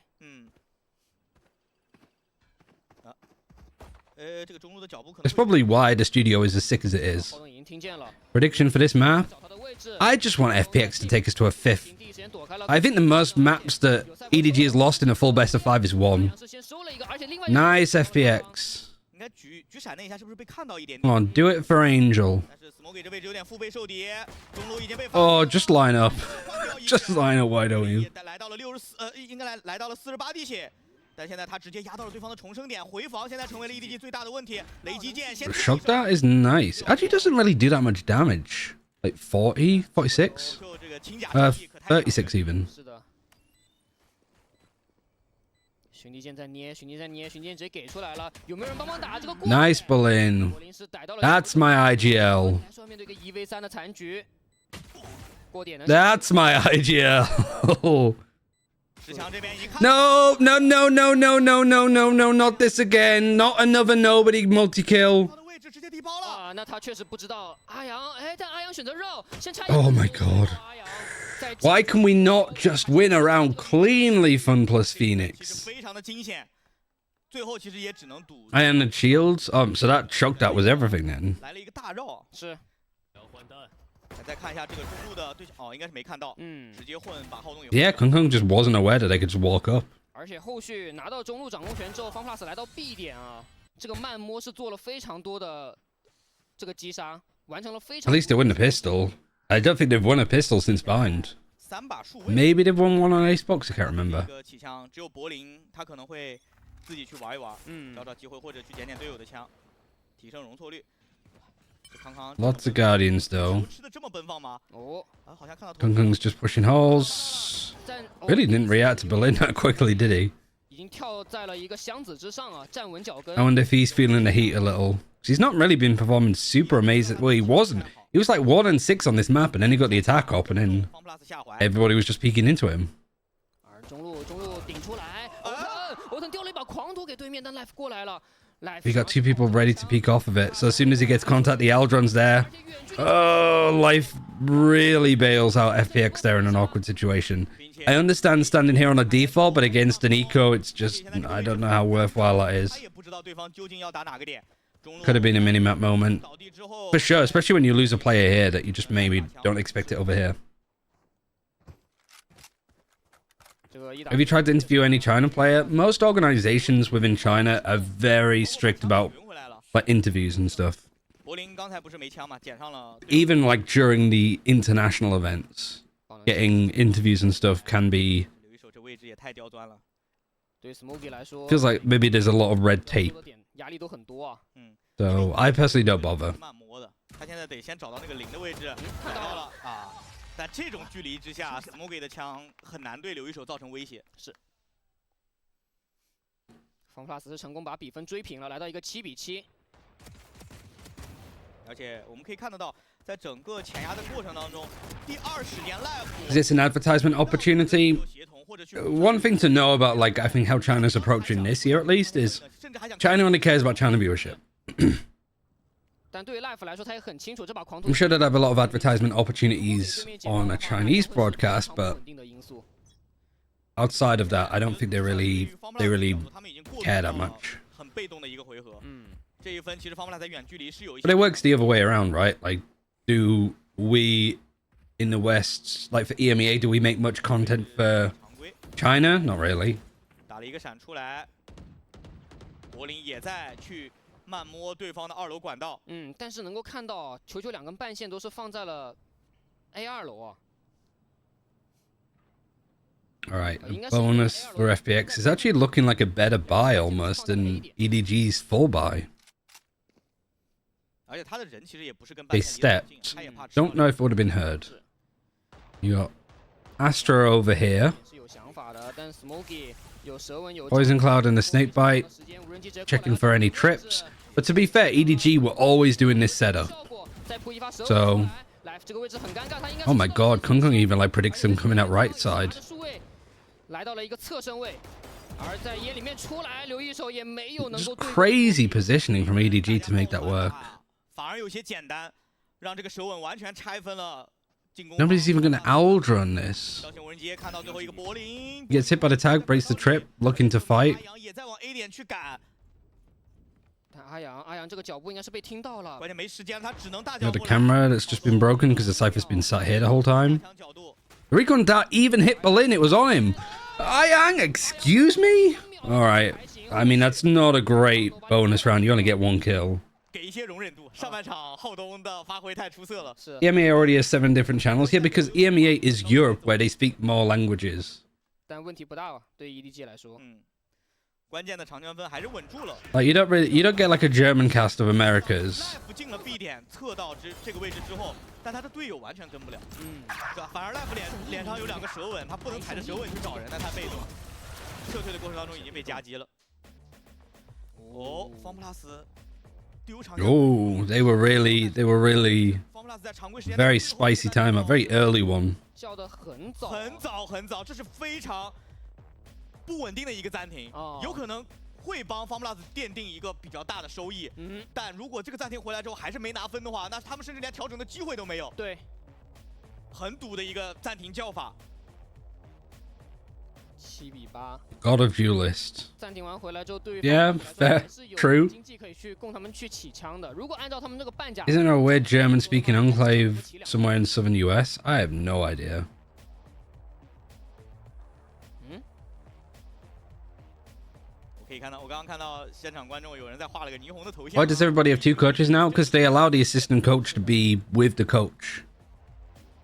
Speaker 3: 这个中路的脚步可能
Speaker 1: That's probably why the studio is as sick as it is.
Speaker 2: 浩东已经听见了，
Speaker 1: Prediction for this map?
Speaker 2: 找他的位置。
Speaker 1: I just want FPX to take us to a 5th.
Speaker 2: 第一时间躲开了。
Speaker 1: I think the most maps that EDG has lost in a full best of 5 is 1.
Speaker 2: 是先收了一个，而且另外
Speaker 1: Nice FPX.
Speaker 3: 应该举闪那一下，是不是被看到一点
Speaker 1: Come
Speaker 3: 点？
Speaker 1: on, do it for Angel.
Speaker 3: 但是 Smoke 这位置有点腹背受敌，中路已经被
Speaker 1: Oh, just line up.
Speaker 3: 换掉一个
Speaker 1: Just line up, why don't you?
Speaker 3: 来到了应该来到了48滴血。但现在他直接压到了对方的重生点，回防现在成为了 EDG 最大的问题。雷击剑先
Speaker 1: Shock that is nice. Actually doesn't really do that much damage. Like 40, 46,
Speaker 3: 受这个轻甲战绩可太强了
Speaker 1: 36 even.
Speaker 2: 是的。寻敌剑在捏，寻敌在捏，寻剑直接给出来了，有没有人帮忙打这个过？
Speaker 1: Nice Berlin.
Speaker 2: 柏林是逮到了
Speaker 1: That's my IGL.
Speaker 2: 来说面对一个1v3的残局，过点呢？
Speaker 1: That's my IGL.
Speaker 3: 石强这边一看，
Speaker 1: No, no, no, no, no, no, no, no, no, not this again. Not another nobody multi-kill.
Speaker 3: 他的位置直接地包了。
Speaker 2: 啊，那他确实不知道阿阳，哎，但阿阳选择绕，先插一
Speaker 1: Oh my god.
Speaker 2: 阿阳在
Speaker 1: Why can we not just win a round cleanly, Fun plus
Speaker 3: 其实
Speaker 1: Phoenix?
Speaker 3: 非常的惊险，最后其实也只能赌
Speaker 1: Iron and shields? So that choke that was everything then.
Speaker 3: 来了一个大绕。
Speaker 2: 是，
Speaker 3: 再看一下这个中路的对象，哦，应该是没看到，直接混把浩东也
Speaker 1: Yeah, Kung Kung just wasn't aware that they could just walk up.
Speaker 2: 而且后续拿到中路掌控权之后，FunPlus 来到 B 点啊，这个慢摸是做了非常多的这个击杀，完成了非
Speaker 1: At
Speaker 2: 常。
Speaker 1: least they won a pistol. I don't think they've won a pistol since Bind.
Speaker 3: 3把数位。
Speaker 1: Maybe they've won one on Acebox, I can't
Speaker 3: 这
Speaker 1: remember.
Speaker 3: 个起枪只有柏林，他可能会自己去玩一玩，找找机会或者去捡捡队友的枪，提升容错率。康康
Speaker 1: Lots of Guardians though.
Speaker 3: 吃的这么奔放吗？
Speaker 2: 哦，
Speaker 3: 啊，好像看到
Speaker 1: Kung Kung's just pushing holes.
Speaker 2: 站
Speaker 1: Really didn't react to Berlin that quickly, did he?
Speaker 2: 已经跳在了一个箱子之上啊，站稳脚跟
Speaker 1: I。wonder if he's feeling the heat a little. 'Cause he's not really been performing super amazing. Well, he wasn't. He was like 1 and 6 on this map, and then he got the attack up, and then
Speaker 3: 方 plus 下怀，
Speaker 1: everybody was just peeking into him.
Speaker 2: 而中路顶出来，欧腾丢了一把狂徒给对面，但 Life 过来了 ，Life
Speaker 1: We got 2 people ready to peek off of it. So as soon as he gets contact, the Aldron's there. Oh, Life really bails out FPX there in an awkward situation. I understand standing here on a default, but against an eco, it's just, I don't know how worthwhile that
Speaker 3: 他
Speaker 1: is.
Speaker 3: 也不知道对方究竟要打哪个点。中路
Speaker 1: Could have been a minimap moment.
Speaker 3: 倒地之后
Speaker 1: For sure, especially when you lose a player here that you just maybe don't expect it over here.
Speaker 2: 这个一打
Speaker 1: Have you tried to interview any China player? Most organizations within China are very strict about
Speaker 3: 云回来了。
Speaker 1: like interviews and stuff.
Speaker 3: 柏林刚才不是没枪吗？捡上了。
Speaker 1: Even like during the international events, getting interviews and stuff can be
Speaker 3: 留一手这位置也太刁钻了。
Speaker 2: 对 Smokey 来说
Speaker 1: feels like maybe there's a lot of red tape.
Speaker 2: 点压力都很多啊。
Speaker 1: So I personally don't bother.
Speaker 3: 慢磨的，他现在得先找到那个零的位置，看到了啊。在这种距离之下 ，Smokey 的枪很难对留一手造成威胁。
Speaker 2: 是。FunPlus 是成功把比分追平了，来到一个7比7。
Speaker 3: 而且我们可以看得到，在整个前压的过程当中，第20年
Speaker 1: Is this an advertisement opportunity?
Speaker 3: 协同或者去
Speaker 1: One thing to know about like I think how China's approaching this year at least is
Speaker 3: 甚至还想
Speaker 1: China only cares about China viewership.
Speaker 2: 但对于 Life 来说，他也很清楚这把狂徒
Speaker 1: I'm sure they'd have a lot of advertisement opportunities on a Chinese broadcast, but
Speaker 2: 稳定的因素。
Speaker 1: outside of that, I don't think they really care that much.
Speaker 3: 很被动的一个回合。这一分其实方布拉在远距离是有一
Speaker 1: But it works the other way around, right? Like, do we in the West, like for EMEA, do we make much content for
Speaker 3: 常规，
Speaker 1: China? Not really.
Speaker 3: 打了一个闪出来，柏林也在去慢摸对方的2楼管道。
Speaker 2: 但是能够看到，球2根半线都是放在了 A2 楼啊。
Speaker 1: All right, a bonus for FPX is actually looking like a better buy almost than EDG's full buy.
Speaker 3: 而且他的人其实也不是跟
Speaker 1: They
Speaker 3: 半线离得很
Speaker 1: stepped.
Speaker 3: 近，他也怕吃
Speaker 1: Don't know if it would have been heard. You got Astra over here.
Speaker 2: 是有想法的，但 Smokey 有舌吻有
Speaker 1: Poison Cloud and the Snake Bite.
Speaker 2: 时间无人机直接过来
Speaker 1: Checking for any trips. But to be fair, EDG were always doing this setup.
Speaker 2: 效果再扑一发舌吻
Speaker 1: So-
Speaker 2: 出来 Life 这个位置很尴尬，他应该
Speaker 1: Oh my god, Kung Kung even like predicts them coming out right side.
Speaker 2: 数位来到了一个侧身位，而在野里面出来，留一手也没有能
Speaker 1: Just
Speaker 2: 够对
Speaker 1: crazy positioning from EDG to make that work.
Speaker 3: 反而有些简单，让这个手稳完全拆分了进攻。
Speaker 1: Nobody's even going to outrun this.
Speaker 3: 小型无人机看到最后一个柏林
Speaker 1: Gets hit by the tag, breaks the trip, looking to fight.
Speaker 3: 阿阳也在往 A 点去赶，
Speaker 2: 看阿阳这个脚步应该是被听到了
Speaker 3: 关，键没时间了，他只能大脚
Speaker 1: Got the
Speaker 3: 过来。
Speaker 1: camera that's just been broken because the Cypher's been sat here the whole time.
Speaker 3: 加强角度，
Speaker 1: The Recon Dart even hit Berlin, it was on him. Ayang, excuse me? Alright, I mean, that's not a great bonus round. You only get 1 kill.
Speaker 3: 给一些容忍度。上半场浩东的发挥太出色了。
Speaker 2: 是，
Speaker 1: EMEA already has 7 different channels here because EMEA is Europe where they speak more languages.
Speaker 2: 但问题不大吧？对于 EDG 来说，
Speaker 3: 关键的长枪分还是稳住了。
Speaker 1: Like you don't get like a German cast of Americas.
Speaker 3: Life 进了 B 点，测到这个位置之后，但他的队友完全跟不了。对吧？反而 Life 脸上有2个舌吻，他不能踩着舌吻去找人，但他被动。撤退的过程当中已经被夹击了。哦，方 plus 丢长枪。
Speaker 1: Oh, they were really
Speaker 3: 方 plus 在常规时间
Speaker 1: very spicy time, a very early one.
Speaker 2: 叫的很早，
Speaker 3: 很早，这是非常不稳定的一个暂停，有可能会帮方 plus 奠定一个比较大的收益。但如果这个暂停回来之后还是没拿分的话，那他们甚至连调整的机会都没有。
Speaker 2: 对，
Speaker 3: 很赌的一个暂停叫法。
Speaker 2: 7比8。
Speaker 1: God of Duelist.
Speaker 2: 暂停完回来之后，对于
Speaker 1: Yeah, fair, true.
Speaker 2: 经济可以去供他们去起枪的。如果按照他们这个半甲，
Speaker 1: Isn't there a weird German-speaking enclave somewhere in southern US? I have no idea.
Speaker 3: 我可以看到，我刚刚看到现场观众有人在画了个霓虹的头像。
Speaker 1: Why does everybody have 2 coaches now? Because they allow the assistant coach to be with the coach.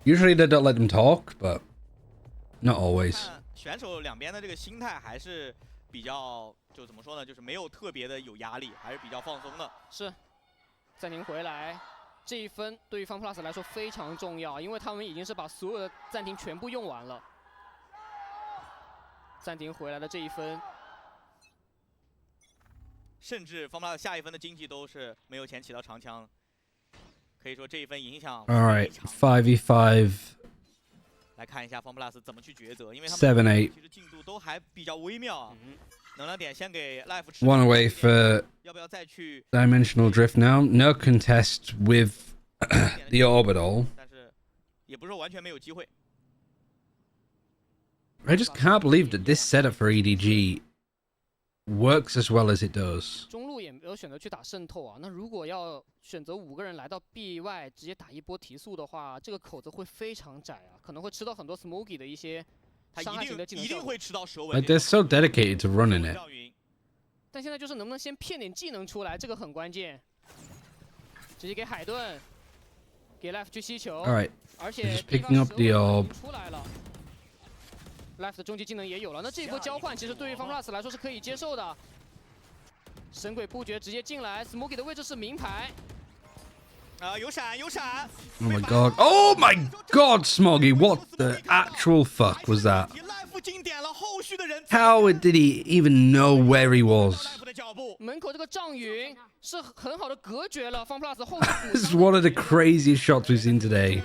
Speaker 1: Usually they don't let them talk, but not always.
Speaker 3: 选手两边的这个心态还是比较，就怎么说呢，就是没有特别的有压力，还是比较放松的。
Speaker 2: 是，暂停回来，这一分对于 FunPlus 来说非常重要，因为他们已经是把所有的暂停全部用完了。暂停回来的这一分，
Speaker 3: 甚至 FunPlus 下一分的经济都是没有钱起到长枪，可以说这一分影响。
Speaker 1: All right, 5v5.
Speaker 3: 来看一下 FunPlus 怎么去抉择，因为他们
Speaker 1: 7-8.
Speaker 3: 其实进度都还比较微妙啊。能量点先给 Life 吃。
Speaker 1: One away for
Speaker 3: 要不要再去
Speaker 1: dimensional drift now? No contest with the orbital.
Speaker 3: 但是也不是说完全没有机会。
Speaker 1: I just can't believe that this setup for EDG works as well as it does.
Speaker 2: 中路也没有选择去打渗透啊。那如果要选择5个人来到 B 外直接打一波提速的话，这个口子会非常窄啊，可能会吃到很多 Smoky 的一些伤害型的技能。
Speaker 3: 一定会吃到舌吻。
Speaker 1: Like they're so dedicated to running it.
Speaker 2: 但现在就是能不能先骗点技能出来，这个很关键。直接给海顿，给 Life 去吸球。
Speaker 1: All right.
Speaker 2: 而且
Speaker 1: Just picking up the orb.
Speaker 2: 出来了。Life 的终极技能也有了，那这一波交换其实对于 FunPlus 来说是可以接受的。神鬼不绝直接进来 ，Smoky 的位置是名牌。
Speaker 3: 有闪。
Speaker 1: Oh my god. Oh my god, Smoggy. What the actual fuck was that? How did he even know where he was?
Speaker 2: 门口这个障云是很好的隔绝了 FunPlus 后续。
Speaker 1: This is one of the craziest shots we've seen today.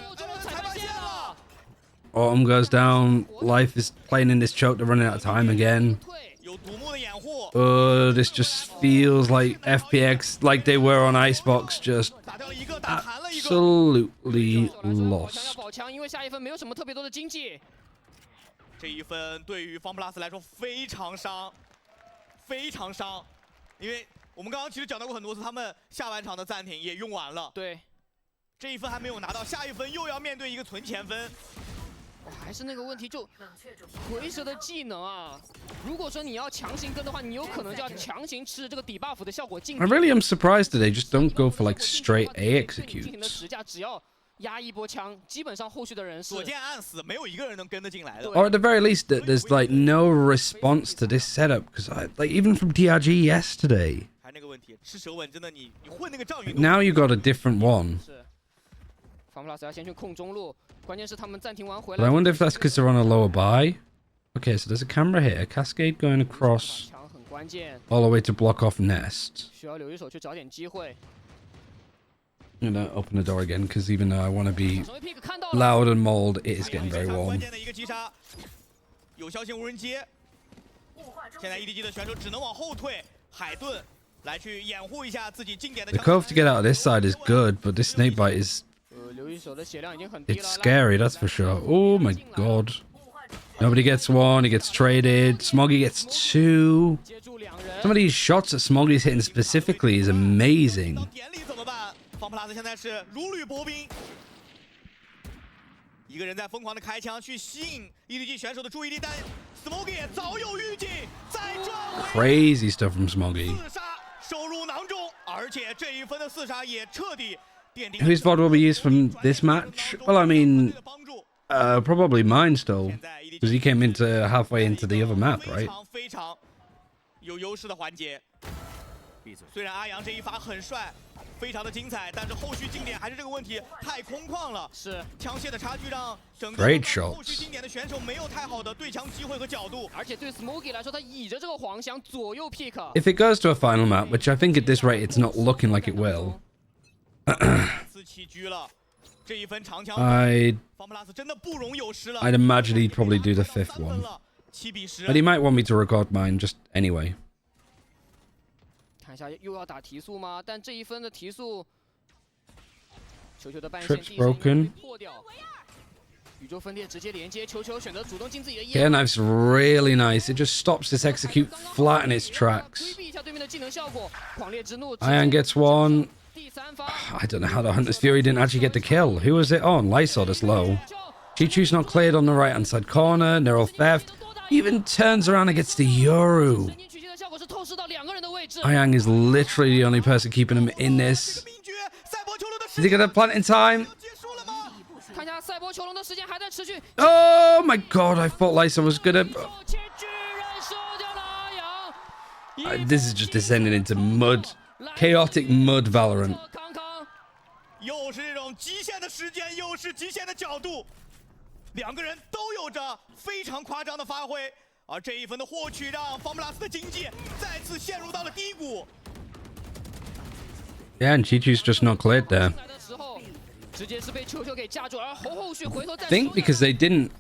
Speaker 1: Autumn goes down. Life is playing in this choke. They're running out of time again. This just feels like FPX, like they were on Icebox, just absolutely lost.
Speaker 2: 宝枪，因为下一分没有什么特别多的经济。
Speaker 3: 这一分对于 FunPlus 来说非常伤，因为我们刚刚其实讲到过很多次，他们下半场的暂停也用完了。
Speaker 2: 对，
Speaker 3: 这一分还没有拿到，下一分又要面对一个存钱分。
Speaker 2: 还是那个问题，就回蛇的技能啊，如果说你要强行跟的话，你有可能就要强行吃这个底 buff 的效果进。
Speaker 1: I really am surprised that they just don't go for like straight A executes.
Speaker 2: 只要压一波枪，基本上后续的人是
Speaker 3: 左键按死，没有一个人能跟得进来的。
Speaker 1: Or at the very least, that there's like no response to this setup because like even from DRG yesterday.
Speaker 3: 还那个问题，吃舌吻真的你混那个障云。
Speaker 1: Now you got a different one.
Speaker 2: 是 FunPlus 要先去控中路，关键是他们暂停完回
Speaker 1: But
Speaker 2: 来。
Speaker 1: I wonder if that's because they're on a lower buy. Okay, so there's a camera here, a cascade going across
Speaker 2: 墙很关键，
Speaker 1: all the way to block off Nest.
Speaker 2: 需要留一手去找点机会。
Speaker 1: I'm gonna open the door again because even though I want to be
Speaker 2: 守卫 pick 看到了，
Speaker 1: loud and mauled, it is getting very
Speaker 3: 关
Speaker 1: warm.
Speaker 3: 键的一个击杀，有效性无人接。现在 EDG 的选手只能往后退，海顿来去掩护一下自己经典的。
Speaker 1: The cove to get out of this side is good, but this snake bite is
Speaker 2: 留一手的血量已经很低了。
Speaker 1: it's scary, that's for sure. Oh my god. Nobody gets one, he gets traded. Smoggy gets 2.
Speaker 2: 接住两人。
Speaker 1: Some of these shots that Smoggy's hitting specifically is amazing.
Speaker 3: 到点里怎么办？FunPlus 现在是如履薄冰，一个人在疯狂的开枪去吸引 EDG 选手的注意力，但 Smoky 也早有预警，再转回
Speaker 1: Crazy stuff from Smoggy.
Speaker 3: 4杀收入囊中，而且这一分的4杀也彻底奠定。
Speaker 1: Whose VOD will be used from this match? Well, I mean, probably mine still, because he came into halfway into the other map, right?
Speaker 3: 非常有优势的环节。虽然阿阳这一发很帅，非常的精彩，但是后续进点还是这个问题，太空旷了。
Speaker 2: 是
Speaker 3: 枪械的差距让整个
Speaker 1: Great shots.
Speaker 3: 后续进点的选手没有太好的对枪机会和角度。
Speaker 2: 而且对 Smokey 来说，他倚着这个黄箱左右 pick。If
Speaker 1: it goes to a final map, which I think at this rate it's not looking like it will,
Speaker 3: 次起狙了，这一分长枪
Speaker 1: I'd
Speaker 3: 方布拉斯真的不容有失了。
Speaker 1: imagine he'd probably do the 5th
Speaker 3: 3分
Speaker 1: one.
Speaker 3: 了，7比10。
Speaker 1: But he might want me to record mine just anyway.
Speaker 2: 看一下又要打提速吗？但这一分的提速，球球的半线
Speaker 1: Trip's
Speaker 2: 第一时间
Speaker 1: broken.
Speaker 2: 被破掉。宇宙分裂直接连接，球球选择主动进自己的
Speaker 1: Air knife's really nice. It just stops this execute flat in its
Speaker 2: 规
Speaker 1: tracks.
Speaker 2: 避一下对面的技能效果，狂烈之怒。
Speaker 1: Iron gets one.
Speaker 2: 第3发，
Speaker 1: I don't know how the Hunter's Fury didn't actually get the kill. Who was it on? Lysol is low. Chichu's not cleared on the right-hand side corner. Neural theft. He even turns around and gets the Yoru.
Speaker 2: 神经曲线的效果是透视到2个人的位置。
Speaker 1: Ayang is literally the only person keeping him in this.
Speaker 3: 名爵赛博球龙的
Speaker 1: Is he gonna plant in time?
Speaker 3: 结束了吗？
Speaker 2: 看一下赛博球龙的时间还在持续。
Speaker 1: Oh my god, I thought Lysol was gonna...
Speaker 2: 手切居然收掉了阿阳。
Speaker 1: This is just descending into mud. Chaotic mud Valorant.
Speaker 2: 康康，
Speaker 3: 又是这种极限的时间，又是极限的角度，两个人都有着非常夸张的发挥，而这一分的获取让方布拉斯的经济再次陷入到了低谷。
Speaker 1: Yeah, and Chichu's just not cleared there.
Speaker 2: 来的时候直接是被球球给架住，而后续回头再
Speaker 1: I think because they didn't...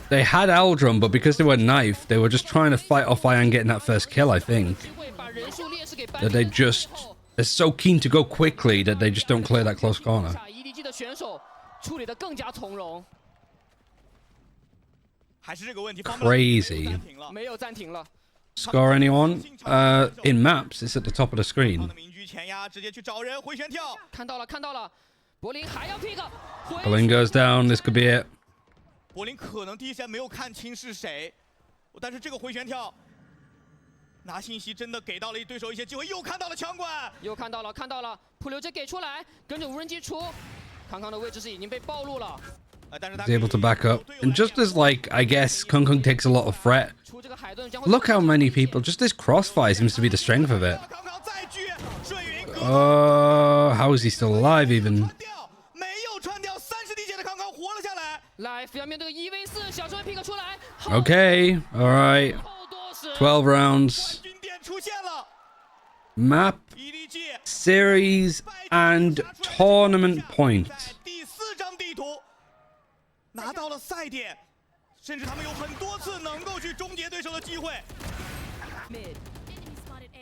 Speaker 1: They had Aldrum, but because they were knifed, they were just trying to fight off Ian getting that first kill, I think.
Speaker 2: 机会把人数劣势给
Speaker 1: That they just... They're so keen to go quickly that they just don't clear that close corner.
Speaker 2: EDG 的选手处理得更加从容，
Speaker 3: 还是这个问题
Speaker 1: Crazy.
Speaker 2: 没有暂停了。
Speaker 1: Score anyone? In maps, it's at the top of the screen.
Speaker 3: 民居前压，直接去找人回旋跳。
Speaker 2: 看到了，看到了，柏林还要 pick，
Speaker 1: Colin goes down, this could be it.
Speaker 3: 柏林可能第一时间没有看清是谁，但是这个回旋跳拿信息真的给到了对手一些机会，又看到了枪管，
Speaker 2: 又看到了，看到了，普留直接给出来，跟着无人机出，康康的位置是已经被暴露了。
Speaker 3: 但是他
Speaker 1: He's able to back up. And just as, like, I guess Kung Kung takes a lot of threat,
Speaker 2: 出这个海顿将会
Speaker 1: look how many people... Just this crossfire seems to be the strength of it.
Speaker 3: 康康再狙，顺云格
Speaker 1: How is he still alive even?
Speaker 3: 掉，没有穿掉30滴血的康康活了下来。
Speaker 2: Life 要面对个1v4，小球 pick 出来。
Speaker 1: Okay, alright.
Speaker 2: 后多时
Speaker 1: 12 rounds.
Speaker 3: 军点出现了
Speaker 1: Map,，EDG series, and tournament point.
Speaker 3: 在第4张地图拿到了赛点，甚至他们有很多次能够去终结对手的机会。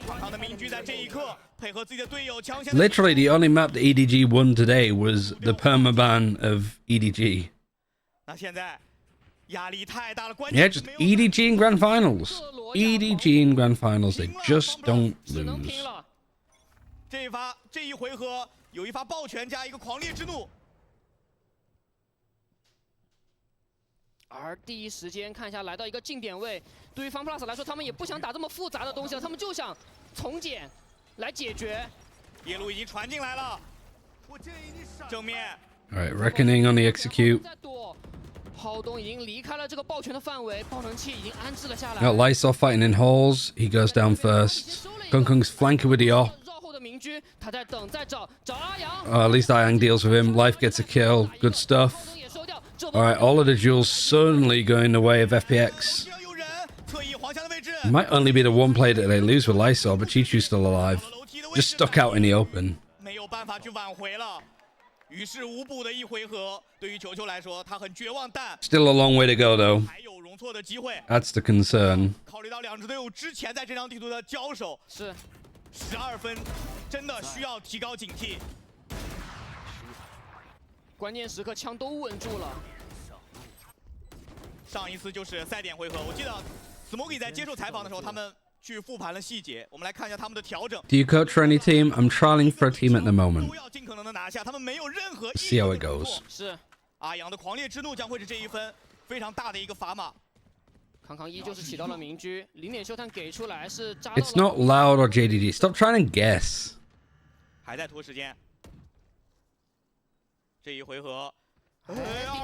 Speaker 3: 康康的民居在这一刻配合自己的队友抢先。
Speaker 1: Literally, the only map that EDG won today was the permaban of EDG.
Speaker 3: 那现在压力太大了，关
Speaker 1: Yeah,
Speaker 3: 键
Speaker 1: just
Speaker 3: 没有
Speaker 1: EDG in grand finals. EDG in grand finals, they just don't
Speaker 2: 只能拼
Speaker 1: lose.
Speaker 2: 了。
Speaker 3: 这一回合有一发爆拳加一个狂烈之怒。
Speaker 2: 而第一时间看一下来到一个近点位，对于 FunPlus 来说，他们也不想打这么复杂的东西了，他们就想从简来解决。
Speaker 3: 夜路已经传进来了，正面
Speaker 1: Alright, reckoning on the execute.
Speaker 2: 在躲，浩东已经离开了这个爆拳的范围，爆能器已经安置了下来。
Speaker 1: Got Lysol fighting in holes. He goes down first. Kung Kung's flanking with the off.
Speaker 2: 绕后的民居，他在等，在找阿阳。
Speaker 1: At least Ayang deals with him. Life gets a kill. Good stuff.
Speaker 2: 浩东也收掉。这
Speaker 1: Alright, all of the duels suddenly going the way of FPX.
Speaker 3: 需要有人侧翼黄翔的位置，
Speaker 1: Might only be the one play that they lose with Lysol, but Chichu's still alive.
Speaker 3: 楼梯的位置
Speaker 1: Just stuck out in the open.
Speaker 3: 没有办法去挽回了。于事无补的一回合，对于球球来说，他很绝望，但
Speaker 1: Still a long way to go, though.
Speaker 3: 还有容错的机会。
Speaker 1: That's the concern.
Speaker 3: 考虑到两支队伍之前在这张地图的交手，
Speaker 2: 是
Speaker 3: 12分真的需要提高警惕。
Speaker 2: 关键时刻枪都稳住了。
Speaker 3: 上一次就是赛点回合，我记得 Smokey 在接受采访的时候，他们去复盘了细节，我们来看一下他们的调整。
Speaker 1: Do you coach for any team? I'm trialing for a team at the moment.
Speaker 3: 都要尽可能的拿下，他们没有任何
Speaker 1: See how it
Speaker 3: 一点的
Speaker 1: goes.
Speaker 3: 错
Speaker 2: 是
Speaker 3: 阿阳的狂烈之怒将会是这一分非常大的一个砝码。
Speaker 2: 康康依旧是起到了民居，零点秀探给出来是扎到
Speaker 1: It's not loud or JDD. Stop trying to guess.
Speaker 3: 还在拖时间。这一回合，
Speaker 2: 顶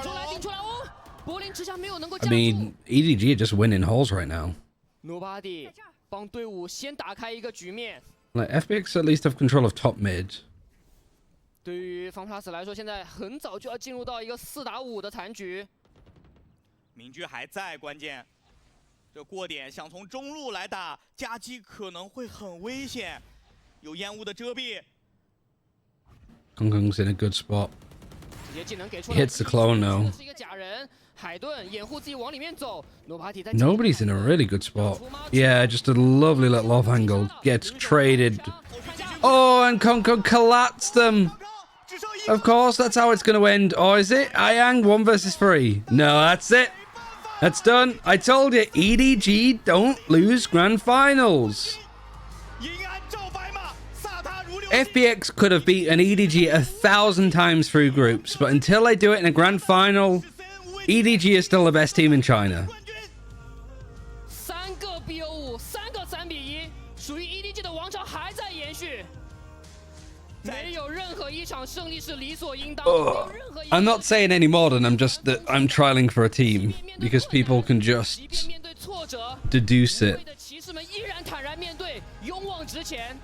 Speaker 2: 出来，顶出来哦！柏林之下没有能够
Speaker 1: I
Speaker 2: 架住。
Speaker 1: mean, EDG are just winning holes right now.
Speaker 2: Nobody 帮队伍先打开一个局面。
Speaker 1: Like FPX at least have control of top mid.
Speaker 2: 对于FunPlus 来说，现在很早就要进入到一个4打5的残局。
Speaker 3: 明居还在，关键这过点想从中路来打夹击可能会很危险，有烟雾的遮蔽。
Speaker 1: Kongkong's in a good spot.
Speaker 2: 直接技能给出
Speaker 1: Hits the clone though.
Speaker 2: 是一个假人，海顿掩护自己往里面走。Nobody 在
Speaker 1: Nobody's in a really good spot. Yeah, just a lovely little off angle. Gets traded. Oh, and Kongkong collapsed them. Of course, that's how it's going to end. Or is it? Ayang 1 versus 3. No, that's it. That's done. I told you, EDG don't lose grand finals. FPX could have beaten EDG 1,000 times through groups, but until they do it in a grand final, EDG is still the best team in China.
Speaker 2: 3个 BO5， 3个3比1，属于 EDG 的王朝还在延续。没有任何一场胜利是理所应当。
Speaker 1: I'm not saying any more than I'm trialing for a team because people can just
Speaker 2: 面对挫折
Speaker 1: deduce it.
Speaker 2: 骑士们依然坦然面对，勇往直前。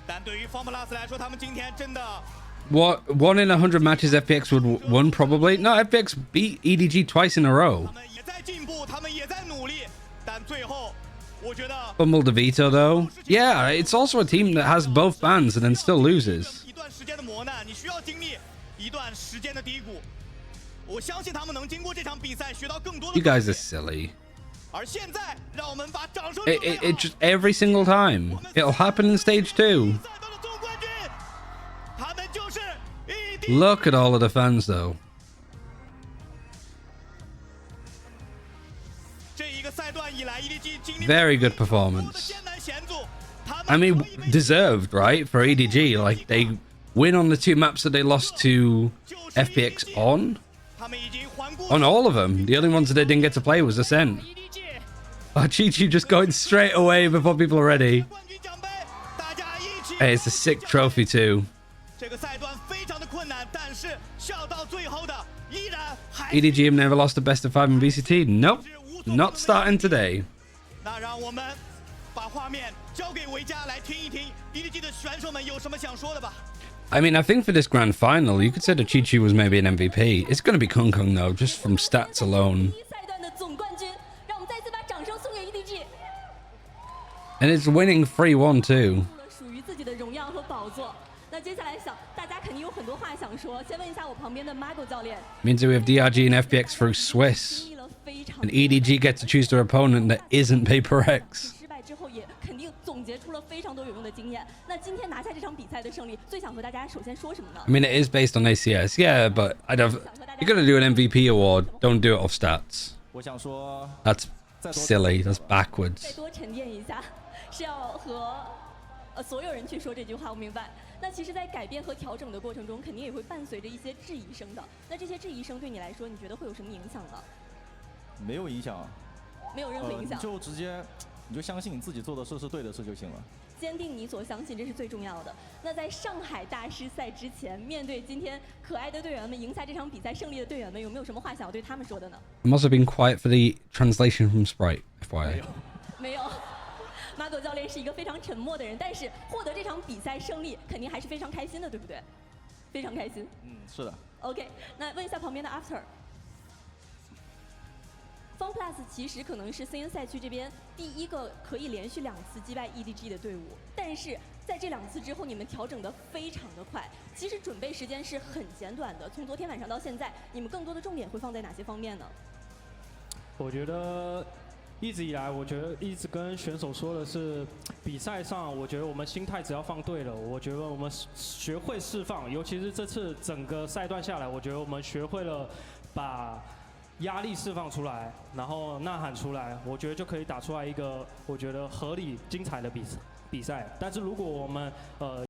Speaker 3: 但对于 FunPlus 来说，他们今天真的
Speaker 1: What 1 in 100 matches FPX would won probably? No, FPX beat EDG twice in a row.
Speaker 3: 他们也在进步，他们也在努力，但最后我觉得
Speaker 1: Fumble DeVito though. Yeah, it's also a team that has both bans and then still loses.
Speaker 3: 一段时间的磨难，你需要经历一段时间的低谷。我相信他们能经过这场比赛学到更多的。
Speaker 1: You guys are silly.
Speaker 3: 而现在，让我们把掌声。
Speaker 1: It just every single time. It'll happen in stage 2.
Speaker 3: 赛道的总冠军，他们就是 EDG。
Speaker 1: Look at all of the fans though.
Speaker 3: 这一个赛段以来 ，EDG 经历
Speaker 1: Very good performance.
Speaker 3: 艰难险阻。
Speaker 1: I mean, deserved, right, for EDG. Like, they win on the 2 maps that they lost to FPX on.
Speaker 3: 他们已经环顾
Speaker 1: On all of them. The only ones that they didn't get to play was Ascent.
Speaker 2: EDG
Speaker 1: Oh, Chi-Chi just going straight away before people are ready.
Speaker 3: 冠军奖杯，大家一起。
Speaker 1: Hey, it's a sick trophy too.
Speaker 3: 这个赛段非常的困难，但是笑到最后的依然还。
Speaker 1: EDG have never lost a best of 5 in VCT. Nope. Not starting today.
Speaker 3: 那让我们把画面交给维嘉来听一听 EDG 的选手们有什么想说的吧。
Speaker 1: I mean, I think for this grand final, you could say that Chi-Chi was maybe an MVP. It's going to be Kongkong though, just from stats alone.
Speaker 4: 赛段的总冠军，让我们再次把掌声送给 EDG。
Speaker 1: And it's winning 3-1 too.
Speaker 4: 属于自己的荣耀和宝座。那接下来想，大家肯定有很多话想说，先问一下我旁边的 Mago 教练。
Speaker 1: Means that we have DRG and FPX through Swiss.
Speaker 4: 经历了非常。
Speaker 1: And EDG gets to choose their opponent that isn't Paper X.
Speaker 4: 失败之后也肯定总结出了非常多有用的经验。那今天拿下这场比赛的胜利，最想和大家首先说什么呢？
Speaker 1: I mean, it is based on ACS, yeah, but I'd have. You're gonna do an MVP award. Don't do it off stats.
Speaker 5: 我想说，
Speaker 1: That's silly. That's
Speaker 4: 再
Speaker 1: backwards.
Speaker 4: 多沉淀一下，是要和所有人去说这句话，我明白。那其实，在改变和调整的过程中，肯定也会伴随着一些质疑声的。那这些质疑声对你来说，你觉得会有什么影响呢？
Speaker 5: 没有影响，
Speaker 4: 没有任何影响。
Speaker 5: 你就直接，你就相信你自己做的事是对的事就行了。
Speaker 4: 坚定你所相信，这是最重要的。那在上海大师赛之前，面对今天可爱的队员们，赢下这场比赛胜利的队员们，有没有什么话想要对他们说的呢？
Speaker 1: I must have been quiet for the translation from Sprite, FYI.
Speaker 4: 没有。马狗教练是一个非常沉默的人，但是获得这场比赛胜利，肯定还是非常开心的，对不对？非常开心。
Speaker 5: 是的。
Speaker 4: OK， 那问一下旁边的 After。FunPlus 其实可能是 CN 赛区这边第一个可以连续2次击败 EDG 的队伍，但是在这2次之后，你们调整得非常的快。其实准备时间是很简短的，从昨天晚上到现在，你们更多的重点会放在哪些方面呢？
Speaker 6: 我觉得一直以来，我觉得一直跟选手说的是，比赛上我觉得我们心态只要放对了，我觉得我们学会释放，尤其是这次整个赛段下来，我觉得我们学会了把压力释放出来，然后呐喊出来，我觉得就可以打出来一个我觉得合理精彩的比赛。但是如果我们